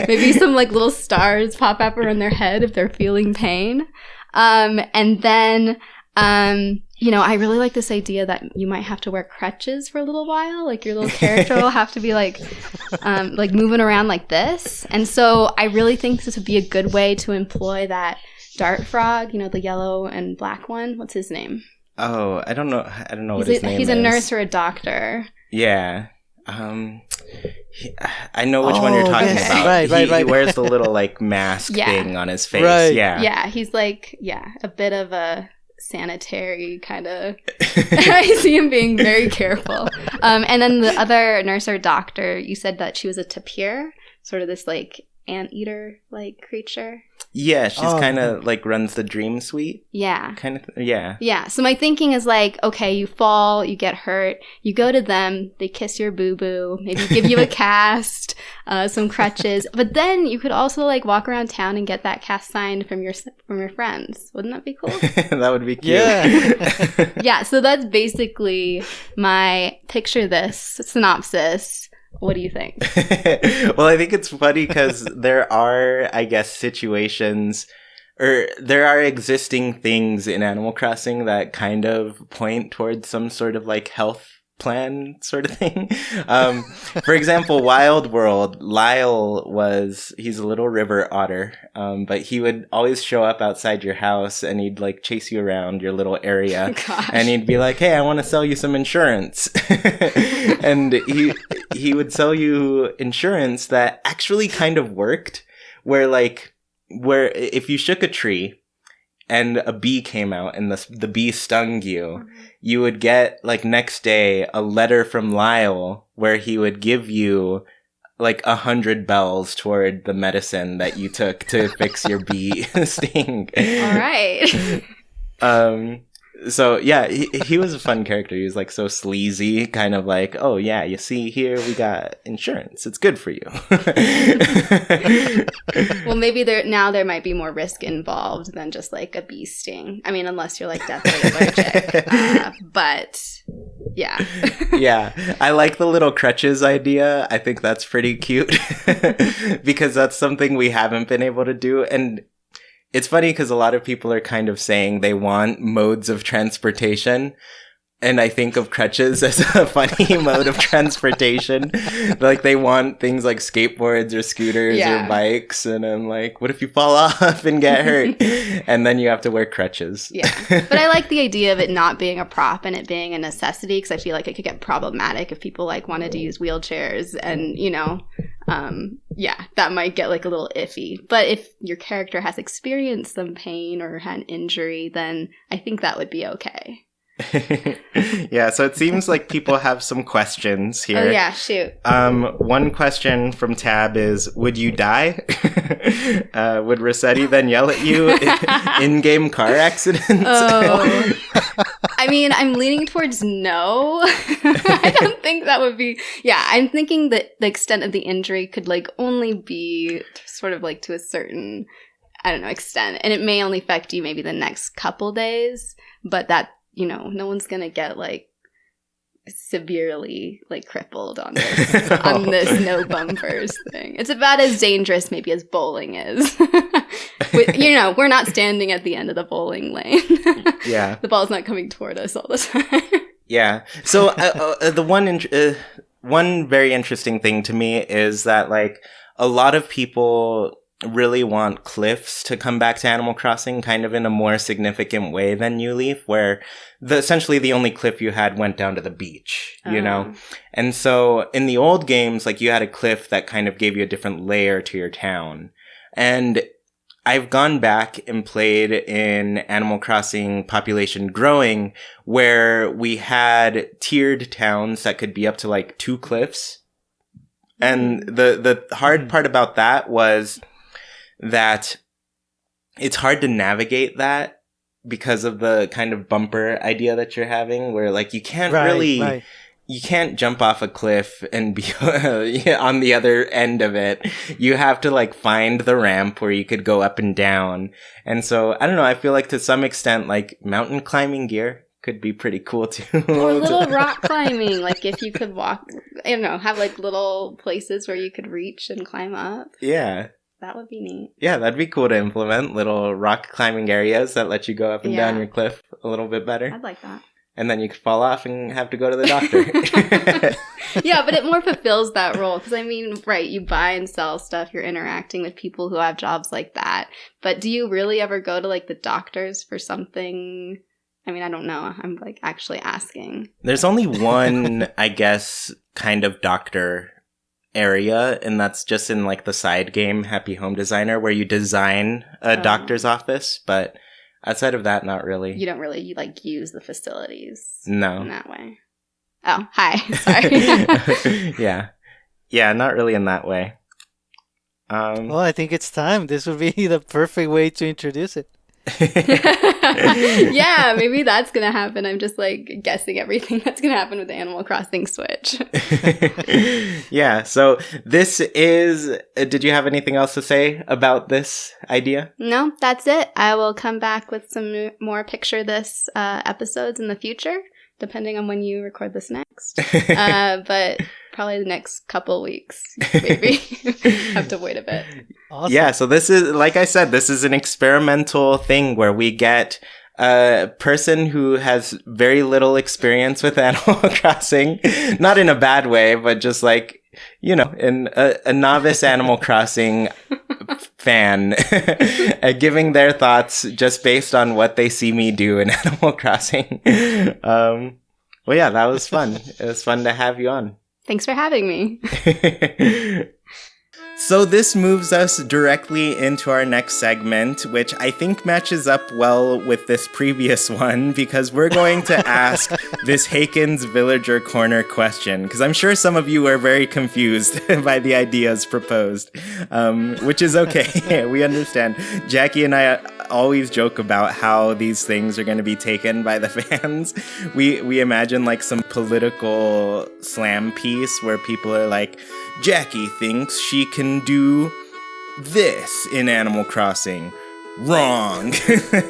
Maybe some like little stars pop up around their head if they're feeling pain. And then, I really like this idea that you might have to wear crutches for a little while. Like your little character will have to be like moving around like this. And so I really think this would be a good way to employ that dart frog, the yellow and black one. What's his name? Oh, I don't know what his name is. He's a nurse or a doctor. Yeah. I know which one you're talking about. Right. He wears the little like mask thing on his face. Right. Yeah. Yeah, he's like, a bit of a sanitary kind of I see him being very careful. And then the other nurse or doctor, you said that she was a tapir, sort of this like anteater like creature. Yeah, she's kind of like runs the dream suite. Yeah. Kind of, yeah. Yeah, so my thinking is like, okay, you fall, you get hurt, you go to them, they kiss your boo-boo, maybe give you a cast, some crutches, but then you could also like walk around town and get that cast signed from your friends. Wouldn't that be cool? That would be cute. Yeah. Yeah, so that's basically my picture this synopsis. What do you think? Well, I think it's funny because there are, I guess, situations or there are existing things in Animal Crossing that kind of point towards some sort of like health plan sort of thing. For example, Wild World, he's a little river otter, but he would always show up outside your house and he'd like chase you around your little area. And he'd be like, hey, I want to sell you some insurance. And he would sell you insurance that actually kind of worked, where if you shook a tree and a bee came out and the bee stung you, you would get like next day a letter from Lyle where he would give you like 100 bells toward the medicine that you took to fix your bee sting. All right. So yeah, he was a fun character. He was like so sleazy, kind of like, oh yeah, you see here we got insurance. It's good for you. Well, maybe there might be more risk involved than just like a bee sting. I mean, unless you're like deathly allergic. But yeah. Yeah, I like the little crutches idea. I think that's pretty cute because that's something we haven't been able to do. And it's funny because a lot of people are kind of saying they want modes of transportation. And I think of crutches as a funny mode of transportation. Like they want things like skateboards or scooters or bikes. And I'm like, what if you fall off and get hurt? And then you have to wear crutches. Yeah. But I like the idea of it not being a prop and it being a necessity because I feel like it could get problematic if people like wanted to use wheelchairs and, you know, that might get like a little iffy. But if your character has experienced some pain or had an injury, then I think that would be okay. Yeah, so it seems like people have some questions here. Oh yeah, shoot. One question from Tab is, would you die? Would Rossetti then yell at you in-game car accidents? Oh. I mean, I'm leaning towards no. I don't think that would be... Yeah, I'm thinking that the extent of the injury could like only be sort of like to a certain, I don't know, extent. And it may only affect you maybe the next couple days, but that, you know, no one's gonna get like severely like crippled on this on this no bumpers thing. It's about as dangerous maybe as bowling is. You know, we're not standing at the end of the bowling lane. Yeah, the ball's not coming toward us all the time. Yeah. So the one very interesting thing to me is that like a lot of people really want cliffs to come back to Animal Crossing kind of in a more significant way than New Leaf, where essentially the only cliff you had went down to the beach, you know? And so in the old games, like you had a cliff that kind of gave you a different layer to your town. And I've gone back and played in Animal Crossing Population Growing, where we had tiered towns that could be up to like 2 cliffs. And the hard part about that was that it's hard to navigate that because of the kind of bumper idea that you're having, where like you can't you can't jump off a cliff and be on the other end of it. You have to like find the ramp where you could go up and down. And so I don't know, I feel like to some extent like mountain climbing gear could be pretty cool too. Or little rock climbing, like if you could walk, I don't know, have like little places where you could reach and climb up. Yeah. That would be neat. Yeah, that'd be cool to implement. Little rock climbing areas that let you go up and down your cliff a little bit better. I'd like that. And then you could fall off and have to go to the doctor. Yeah, but it more fulfills that role. Because, I mean, right, you buy and sell stuff. You're interacting with people who have jobs like that. But do you really ever go to, like, the doctors for something? I mean, I don't know. I'm, like, actually asking. There's only one, I guess, kind of doctor area, and that's just in, like, the side game, Happy Home Designer, where you design a doctor's office, but... outside of that, not really. You don't really, like, use the facilities no. in that way. Oh, hi. Sorry. Yeah. Yeah, not really in that way. Well, I think it's time. This would be the perfect way to introduce it. Yeah, maybe that's going to happen. I'm just, like, guessing everything that's going to happen with the Animal Crossing Switch. Yeah, so this is... did you have anything else to say about this idea? No, that's it. I will come back with some more Picture This episodes in the future, depending on when you record this next. But probably the next couple weeks, maybe. Have to wait a bit. Awesome. Yeah, so this is, like I said, this is an experimental thing where we get a person who has very little experience with Animal Crossing, not in a bad way, but just like, you know, in a novice Animal Crossing fan giving their thoughts just based on what they see me do in Animal Crossing. Well, yeah, that was fun. It was fun to have you on. Thanks for having me. So this moves us directly into our next segment, which I think matches up well with this previous one, because we're going to ask this Haken's Villager Corner question, because I'm sure some of you are very confused by the ideas proposed, which is okay. We understand. Jackie and I always joke about how these things are going to be taken by the fans. We imagine like some political slam piece where people are like, Jackie thinks she can do this in Animal Crossing. Wrong.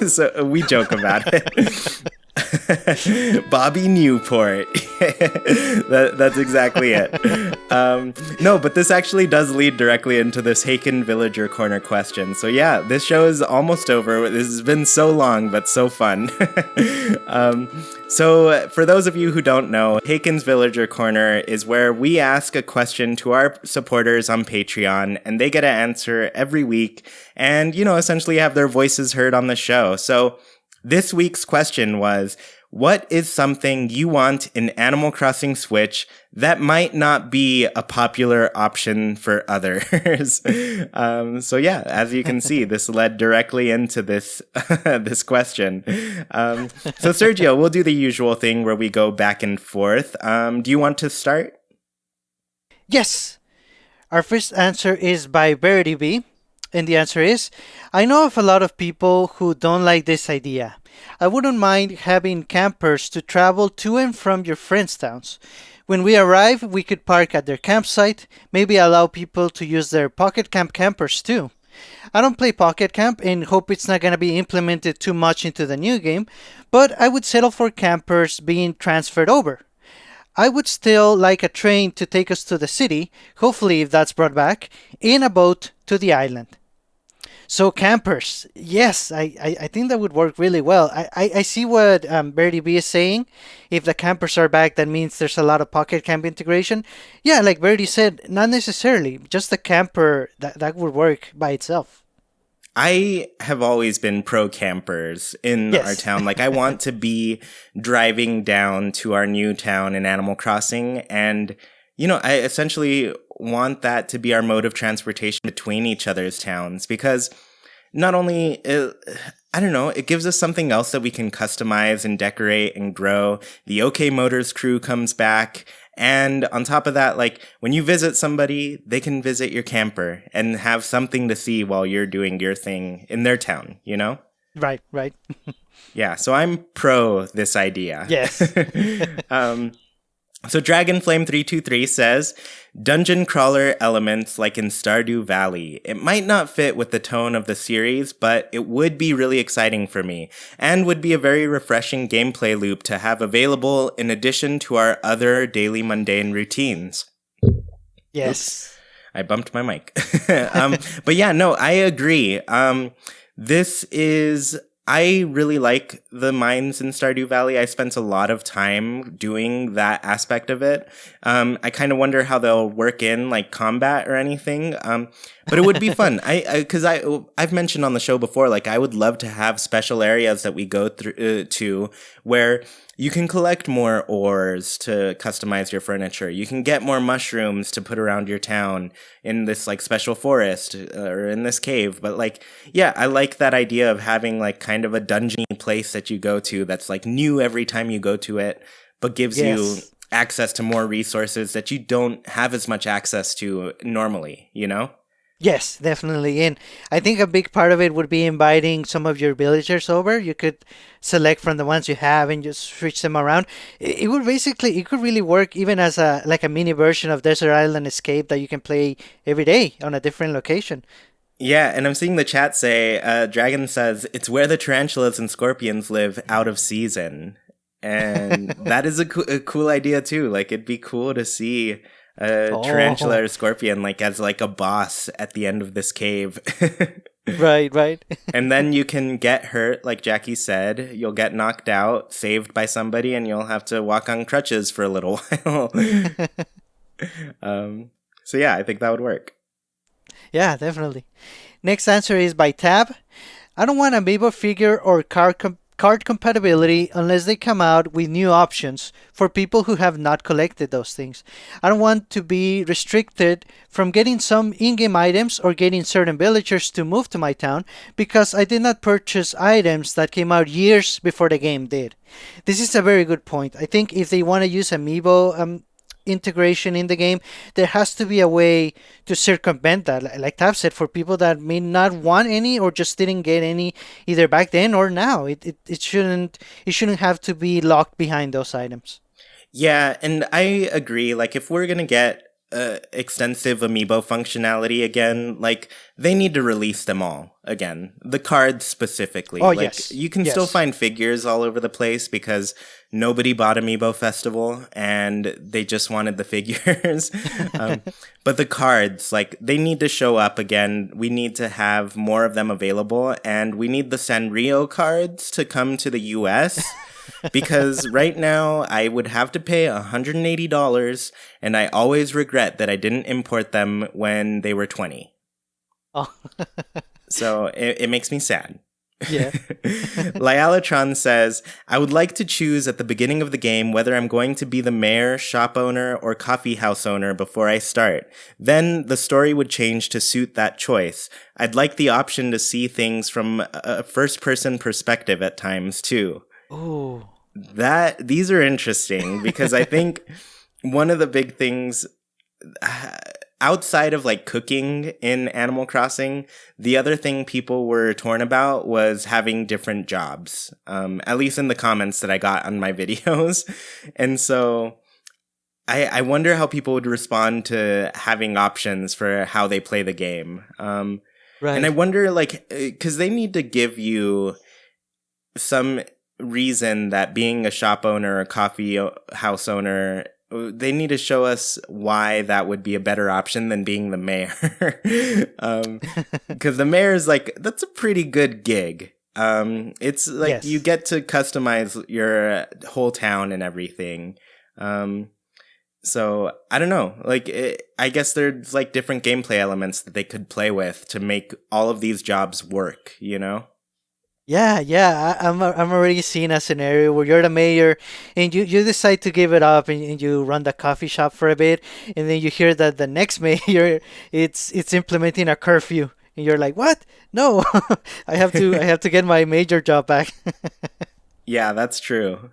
So we joke about it. Bobby Newport. That's exactly it. No, but this actually does lead directly into this Haken Villager Corner question. So yeah, this show is almost over. This has been so long, but so fun. So for those of you who don't know, Haken's Villager Corner is where we ask a question to our supporters on Patreon, and they get an answer every week, and, essentially have their voices heard on the show. So this week's question was, what is something you want in Animal Crossing Switch that might not be a popular option for others? So yeah, as you can see, this led directly into this this question. So Sergio, we'll do the usual thing where we go back and forth. Do you want to start? Yes. Our first answer is by Verity B. And the answer is, I know of a lot of people who don't like this idea. I wouldn't mind having campers to travel to and from your friends' towns. When we arrive, we could park at their campsite, maybe allow people to use their Pocket Camp campers too. I don't play Pocket Camp and hope it's not going to be implemented too much into the new game, but I would settle for campers being transferred over. I would still like a train to take us to the city, hopefully if that's brought back, in a boat to the island. So campers, yes, I think that would work really well. I see what Birdie B is saying. If the campers are back, that means there's a lot of Pocket Camp integration. Yeah, like Birdie said, not necessarily. Just the camper, that would work by itself. I have always been pro campers in our town. Like, I want to be driving down to our new town in Animal Crossing, and I essentially want that to be our mode of transportation between each other's towns, because not only, it gives us something else that we can customize and decorate and grow. The OK Motors crew comes back. And on top of that, like, when you visit somebody, they can visit your camper and have something to see while you're doing your thing in their town, Right. Yeah, so I'm pro this idea. Yes. So Dragonflame323 says, dungeon crawler elements like in Stardew Valley. It might not fit with the tone of the series, but it would be really exciting for me, and would be a very refreshing gameplay loop to have available in addition to our other daily mundane routines. Yes. Oops, I bumped my mic. But yeah, no, I agree. I really like the mines in Stardew Valley. I spent a lot of time doing that aspect of it. I kind of wonder how they'll work in like combat or anything. But it would be fun. Because I've mentioned on the show before, like, I would love to have special areas that we go through to where you can collect more ores to customize your furniture. You can get more mushrooms to put around your town in this like special forest or in this cave. But like, yeah, I like that idea of having like kind of a dungeony place that you go to that's like new every time you go to it, but gives you access to more resources that you don't have as much access to normally, Yes, definitely. And I think a big part of it would be inviting some of your villagers over. You could select from the ones you have and just switch them around. It could really work even as a mini version of Desert Island Escape that you can play every day on a different location. Yeah, and I'm seeing the chat say, Dragon says, it's where the tarantulas and scorpions live out of season. And that is a cool idea too. Like, it'd be cool to see tarantula or scorpion like as like a boss at the end of this cave. Right. And then you can get hurt, like Jackie said. You'll get knocked out, saved by somebody, and you'll have to walk on crutches for a little while. So yeah, I think that would work. Yeah, definitely. Next answer is by Tab. I don't want a Amiibo figure or card card compatibility unless they come out with new options for people who have not collected those things. I don't want to be restricted from getting some in-game items or getting certain villagers to move to my town because I did not purchase items that came out years before the game did. This is a very good point. I think if they want to use amiibo integration in the game, there has to be a way to circumvent that. Like Tab said, for people that may not want any or just didn't get any either back then or now, it shouldn't have to be locked behind those items. Yeah, and I agree. Like, if we're gonna get extensive amiibo functionality again, like, they need to release them all again. The cards specifically. Oh, like, yes. You can Yes. still find figures all over the place because nobody bought Amiibo Festival and they just wanted the figures. But the cards, like, they need to show up again. We need to have more of them available, and we need the Sanrio cards to come to the US. Because right now I would have to pay $180, and I always regret that I didn't import them when they were 20. Oh. So it makes me sad. Yeah. Lyalatron says, I would like to choose at the beginning of the game whether I'm going to be the mayor, shop owner, or coffee house owner before I start. Then the story would change to suit that choice. I'd like the option to see things from a first-person perspective at times, too. Ooh. These are interesting because I think one of the big things outside of like cooking in Animal Crossing, the other thing people were torn about was having different jobs, at least in the comments that I got on my videos. And so I wonder how people would respond to having options for how they play the game. Right. And I wonder, like, because they need to give you some reason that being a shop owner or coffee house owner, they need to show us why that would be a better option than being the mayor. Because the mayor is like, that's a pretty good gig. It's like Yes. you get to customize your whole town and everything. So I don't know, like, I guess there's like different gameplay elements that they could play with to make all of these jobs work, you know? Yeah. I'm already seeing a scenario where you're the mayor and you decide to give it up and you run the coffee shop for a bit, and then you hear that the next mayor it's implementing a curfew, and you're like, what? No, I have to get my major job back. Yeah, that's true.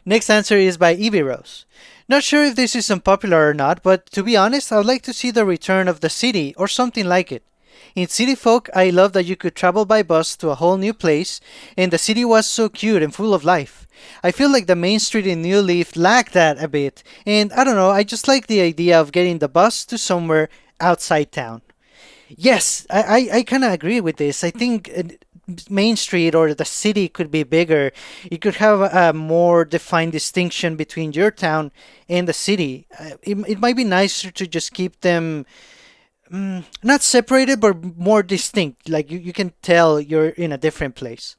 Next answer is by Evie Rose. Not sure if this is unpopular or not, but to be honest, I would like to see the return of the city or something like it. In City Folk, I love that you could travel by bus to a whole new place, and the city was so cute and full of life. I feel like the main street in New Leaf lacked that a bit, and I don't know, I just like the idea of getting the bus to somewhere outside town. Yes, I kind of agree with this. I think Main Street or the city could be bigger. You could have a more defined distinction between your town and the city. It might be nicer to just keep them not separated, but more distinct. Like you can tell you're in a different place.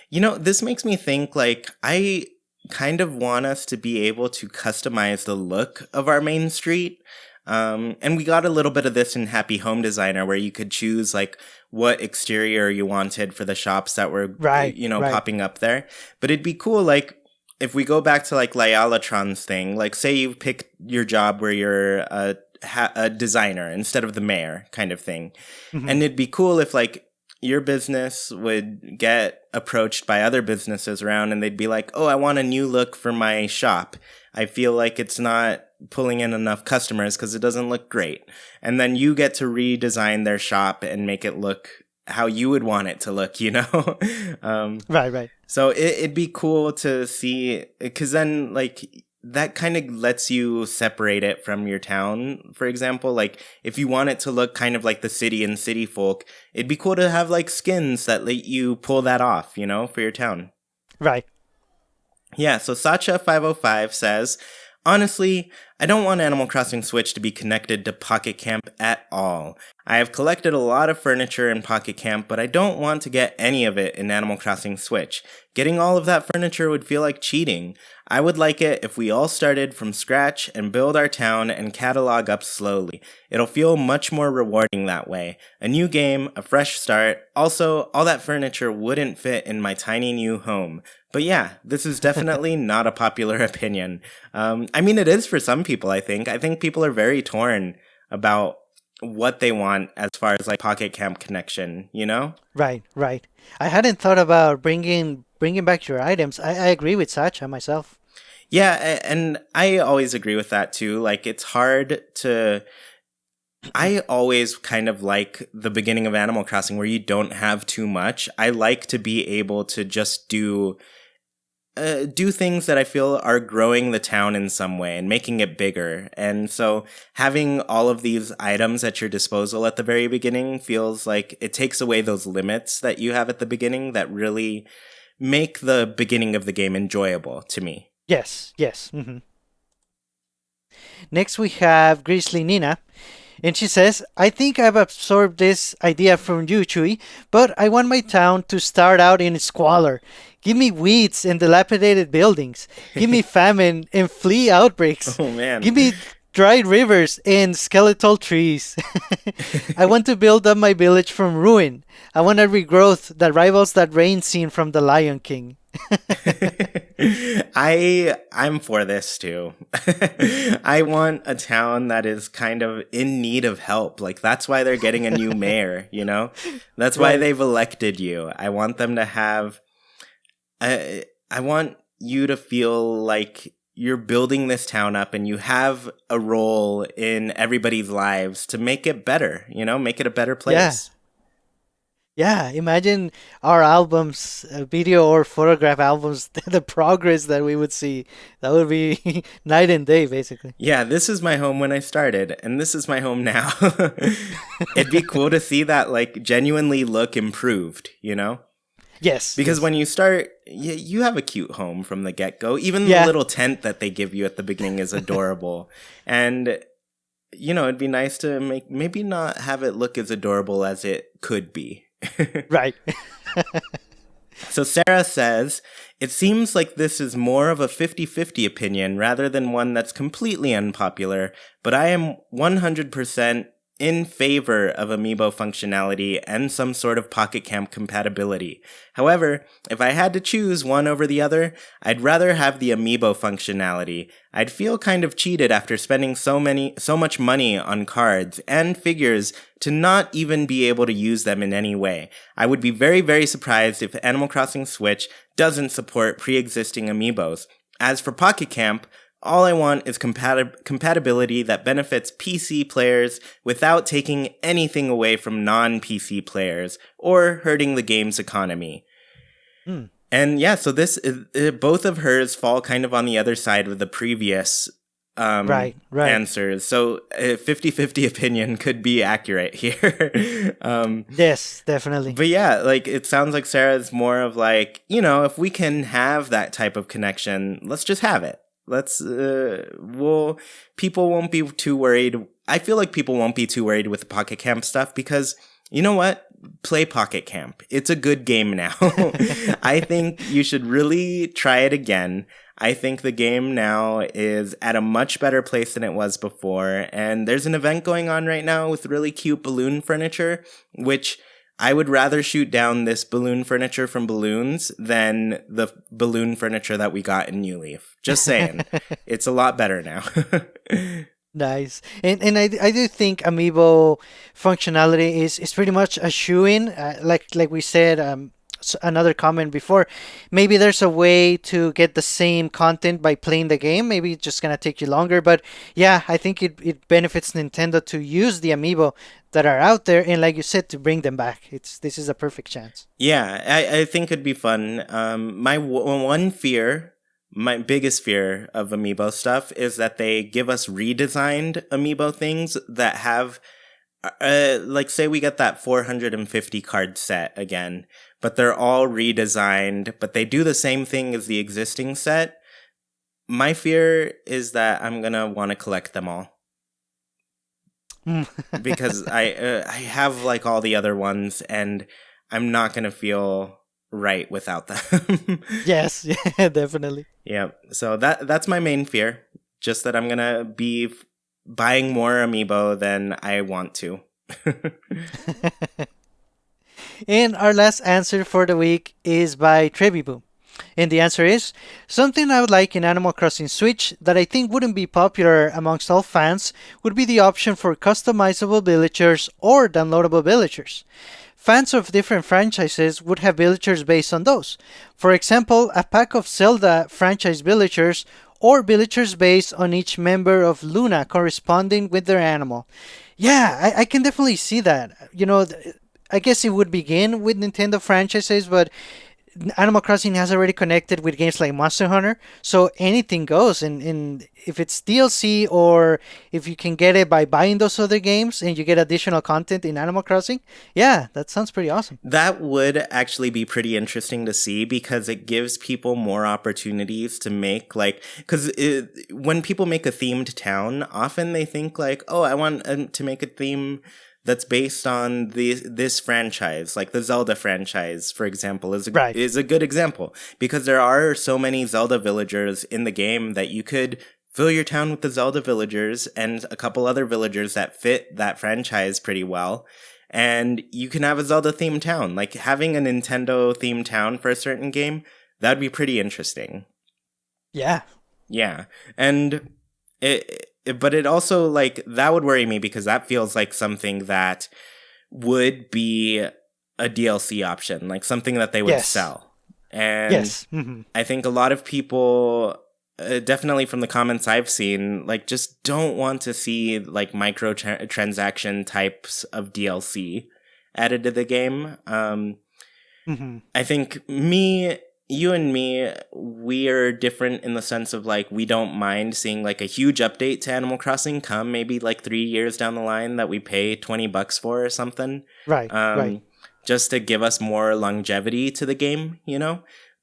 You know, this makes me think, like, I kind of want us to be able to customize the look of our main street. And we got a little bit of this in Happy Home Designer, where you could choose like what exterior you wanted for the shops that were, Right. popping up there. But it'd be cool, like, if we go back to like Lyalatron's thing, like say you pick your job where you're a designer instead of the mayor kind of thing. Mhm. And it'd be cool if like your business would get approached by other businesses around and they'd be like, oh, I want a new look for my shop. I feel like it's not pulling in enough customers because it doesn't look great. And then you get to redesign their shop and make it look how you would want it to look, you know? Right. So it'd be cool to see, because then like that kind of lets you separate it from your town. For example, like if you want it to look kind of like the city and City Folk, it'd be cool to have like skins that let you pull that off, for your town. Right. Yeah, so Sacha505 says, Honestly, I don't want Animal Crossing Switch to be connected to Pocket Camp at all. I have collected a lot of furniture in Pocket Camp, but I don't want to get any of it in Animal Crossing Switch. Getting all of that furniture would feel like cheating. I would like it if we all started from scratch and build our town and catalog up slowly. It'll feel much more rewarding that way. A new game, a fresh start. Also, all that furniture wouldn't fit in my tiny new home. But yeah, this is definitely not a popular opinion. I mean, it is for some people, I think. I think people are very torn about what they want as far as like Pocket Camp connection, you know? Right, right. I hadn't thought about bringing back your items. I agree with Sacha myself. Yeah, and I always agree with that too. Like, it's hard to... I always kind of like the beginning of Animal Crossing where you don't have too much. I like to be able to just do things that I feel are growing the town in some way and making it bigger. And so having all of these items at your disposal at the very beginning feels like it takes away those limits that you have at the beginning that really make the beginning of the game enjoyable to me. Yes, yes. Mm-hmm. Next we have Grizzly Nina. And she says, I think I've absorbed this idea from you, Chewy, but I want my town to start out in squalor. Give me weeds and dilapidated buildings. Give me famine and flea outbreaks. Oh, man. Give me dry rivers and skeletal trees. I want to build up my village from ruin. I want a regrowth that rivals that rain scene from The Lion King. I'm for this too. I want a town that is kind of in need of help. Like, that's why they're getting a new mayor, you know? That's why they've elected you. I want them to have I want you to feel like you're building this town up and you have a role in everybody's lives to make it better, you know, make it a better place. Yeah, imagine our albums, video or photograph albums, the progress that we would see. That would be night and day, basically. Yeah, this is my home when I started, and this is my home now. It'd be cool to see that, like, genuinely look improved, you know? Yes. Because when you start, you have a cute home from the get-go. Even the little tent that they give you at the beginning is adorable. And, you know, it'd be nice to maybe not have it look as adorable as it could be. Right. So Sarah says, it seems like this is more of a 50-50 opinion rather than one that's completely unpopular, but I am 100% in favor of amiibo functionality and some sort of Pocket Camp compatibility. However, if I had to choose one over the other, I'd rather have the amiibo functionality. I'd feel kind of cheated after spending so much money on cards and figures to not even be able to use them in any way. I would be very, very surprised if Animal Crossing Switch doesn't support pre-existing amiibos. As for Pocket Camp, all I want is compatibility that benefits PC players without taking anything away from non-PC players or hurting the game's economy. And yeah, so both of hers fall kind of on the other side of the previous answers. So a 50-50 opinion could be accurate here. Yes, definitely. But yeah, like, it sounds like Sarah's more of like, you know, if we can have that type of connection, let's just have it. People won't be too worried. I feel like people won't be too worried with the Pocket Camp stuff because, you know what? Play Pocket Camp. It's a good game now. I think you should really try it again. I think the game now is at a much better place than it was before. And there's an event going on right now with really cute balloon furniture, which I would rather shoot down this balloon furniture from Balloons than the balloon furniture that we got in New Leaf. Just saying. It's a lot better now. Nice. And I do think amiibo functionality is pretty much a shoo-in. Like we said, another comment before, maybe there's a way to get the same content by playing the game. Maybe it's just gonna take you longer, but yeah, I think it benefits Nintendo to use the amiibo that are out there and, like you said, to bring them back. This is a perfect chance. Yeah, I think it'd be fun. My biggest fear of amiibo stuff is that they give us redesigned amiibo things that have, like, say we get that 450 card set again, but they're all redesigned, but they do the same thing as the existing set. my fear is that I'm gonna want to collect them all because I have like all the other ones, and I'm not gonna feel right without them. Yes, yeah, definitely. Yeah, so that's my main fear. Just that I'm gonna be buying more amiibo than I want to. And our last answer for the week is by Trevibu. And the answer is something I would like in Animal Crossing Switch that I think wouldn't be popular amongst all fans would be the option for customizable villagers or downloadable villagers. Fans of different franchises would have villagers based on those. For example, a pack of Zelda franchise villagers or villagers based on each member of Luna corresponding with their animal. Yeah, I can definitely see that. I guess it would begin with Nintendo franchises, but Animal Crossing has already connected with games like Monster Hunter, so anything goes. And if it's DLC or if you can get it by buying those other games and you get additional content in Animal Crossing, yeah, that sounds pretty awesome. That would actually be pretty interesting to see because it gives people more opportunities to make because when people make a themed town, often they think like, oh, I want to make a theme that's based on this franchise, like the Zelda franchise, for example, is a good example because there are so many Zelda villagers in the game that you could fill your town with the Zelda villagers and a couple other villagers that fit that franchise pretty well. And you can have a Zelda themed town, like having a Nintendo themed town for a certain game. That'd be pretty interesting. Yeah. Yeah. And but it also, like, that would worry me because that feels like something that would be a DLC option, like something that they would sell. And I think a lot of people, definitely from the comments I've seen, like, just don't want to see, like, microtransaction types of DLC added to the game. I think you and me, we are different in the sense of like we don't mind seeing like a huge update to Animal Crossing come maybe like 3 years down the line that we pay $20 for or something. Right. Just to give us more longevity to the game,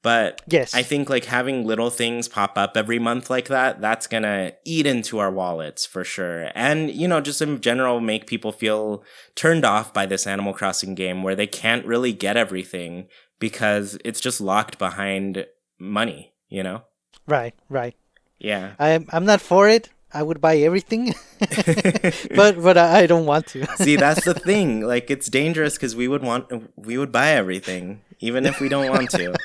But yes. I think like having little things pop up every month like that's gonna eat into our wallets for sure. And, just in general make people feel turned off by this Animal Crossing game where they can't really get everything because it's just locked behind money, Right. Yeah. I'm not for it. I would buy everything, but I don't want to. See, that's the thing. Like, it's dangerous because we would buy everything, even if we don't want to.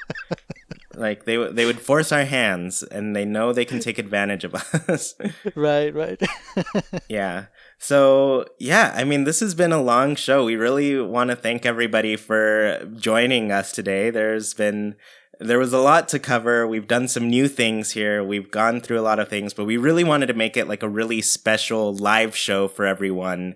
Like, they would force our hands, and they know they can take advantage of us. Right. Yeah. So, yeah, I mean, this has been a long show. We really want to thank everybody for joining us today. There was a lot to cover. We've done some new things here. We've gone through a lot of things, but we really wanted to make it like a really special live show for everyone.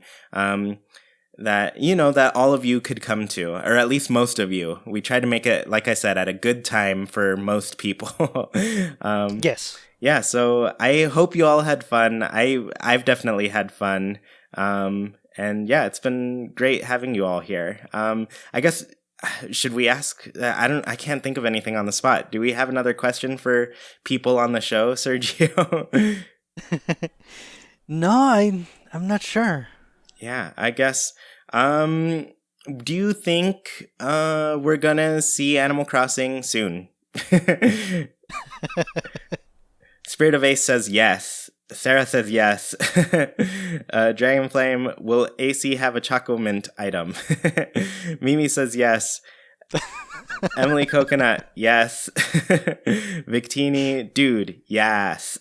That all of you could come to, or at least most of you. We tried to make it, like I said, at a good time for most people. Yes. Yeah, so I hope you all had fun. I've definitely had fun. And yeah, it's been great having you all here. I guess, should we ask? I can't think of anything on the spot. Do we have another question for people on the show, Sergio? No, I'm not sure. Yeah, I guess. Do you think we're gonna see Animal Crossing soon? Spirit of Ace says yes. Sarah says yes. Dragonflame, will AC have a Choco Mint item? Mimi says yes. Emily Coconut, yes. Victini, dude, yes.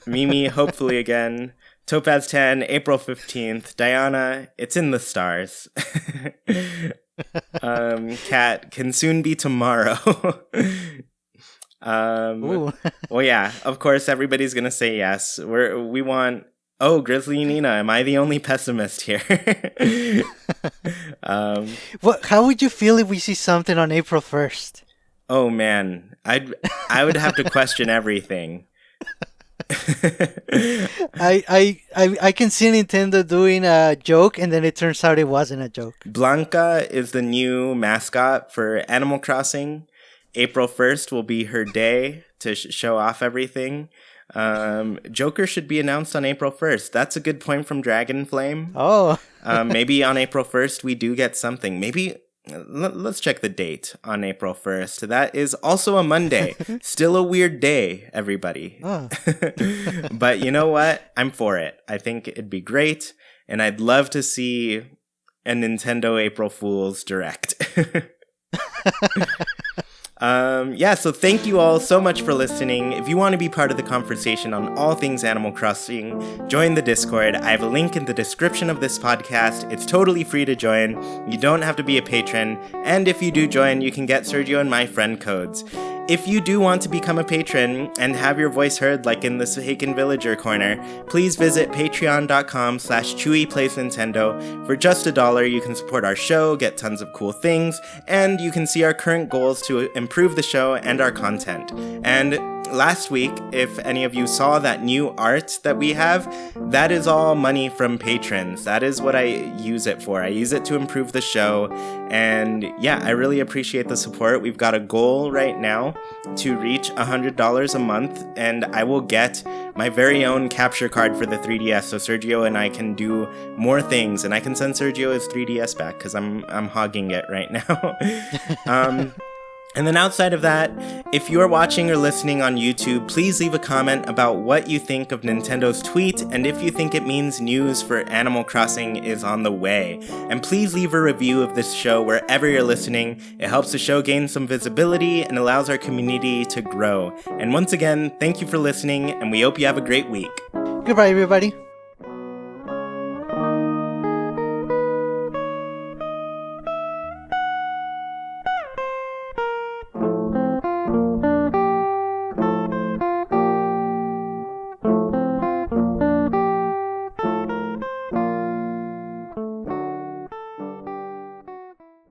Mimi, hopefully again. Topaz 10, April 15th. Diana, it's in the stars. Kat, can soon be tomorrow. Well, yeah, of course, everybody's gonna say yes. We want. Oh, Grizzly Nina, am I the only pessimist here? How would you feel if we see something on April 1st? Oh man, I would have to question everything. I can see Nintendo doing a joke and then it turns out it wasn't a joke. Blanca is the new mascot for Animal Crossing. April 1st will be her day to show off everything. Joker should be announced on April 1st. That's a good point from Dragonflame. Oh. Maybe on April 1st we do get something. Maybe let's check the date on April 1st. That is also a Monday. Still a weird day, everybody. Oh. But you know what? I'm for it. I think it'd be great. And I'd love to see a Nintendo April Fool's Direct. So thank you all so much for listening. If you want to be part of the conversation on all things Animal Crossing, join the Discord. I have a link in the description of this podcast. It's totally free to join. You don't have to be a patron. And if you do join, you can get Sergio and my friend codes. If you do want to become a patron and have your voice heard like in this Haken Villager corner, please visit patreon.com/ChewiePlaysNintendo. For just $1, you can support our show, get tons of cool things, and you can see our current goals to improve the show and our content. And last week, if any of you saw that new art that we have, that is all money from patrons. That is what I use it for. I use it to improve the show. And yeah, I really appreciate the support. We've got a goal right now to reach $100 a month, and I will get my very own capture card for the 3DS so Sergio and I can do more things, and I can send Sergio his 3DS back because I'm hogging it right now. And then outside of that, if you are watching or listening on YouTube, please leave a comment about what you think of Nintendo's tweet and if you think it means news for Animal Crossing is on the way. And please leave a review of this show wherever you're listening. It helps the show gain some visibility and allows our community to grow. And once again, thank you for listening, and we hope you have a great week. Goodbye, everybody.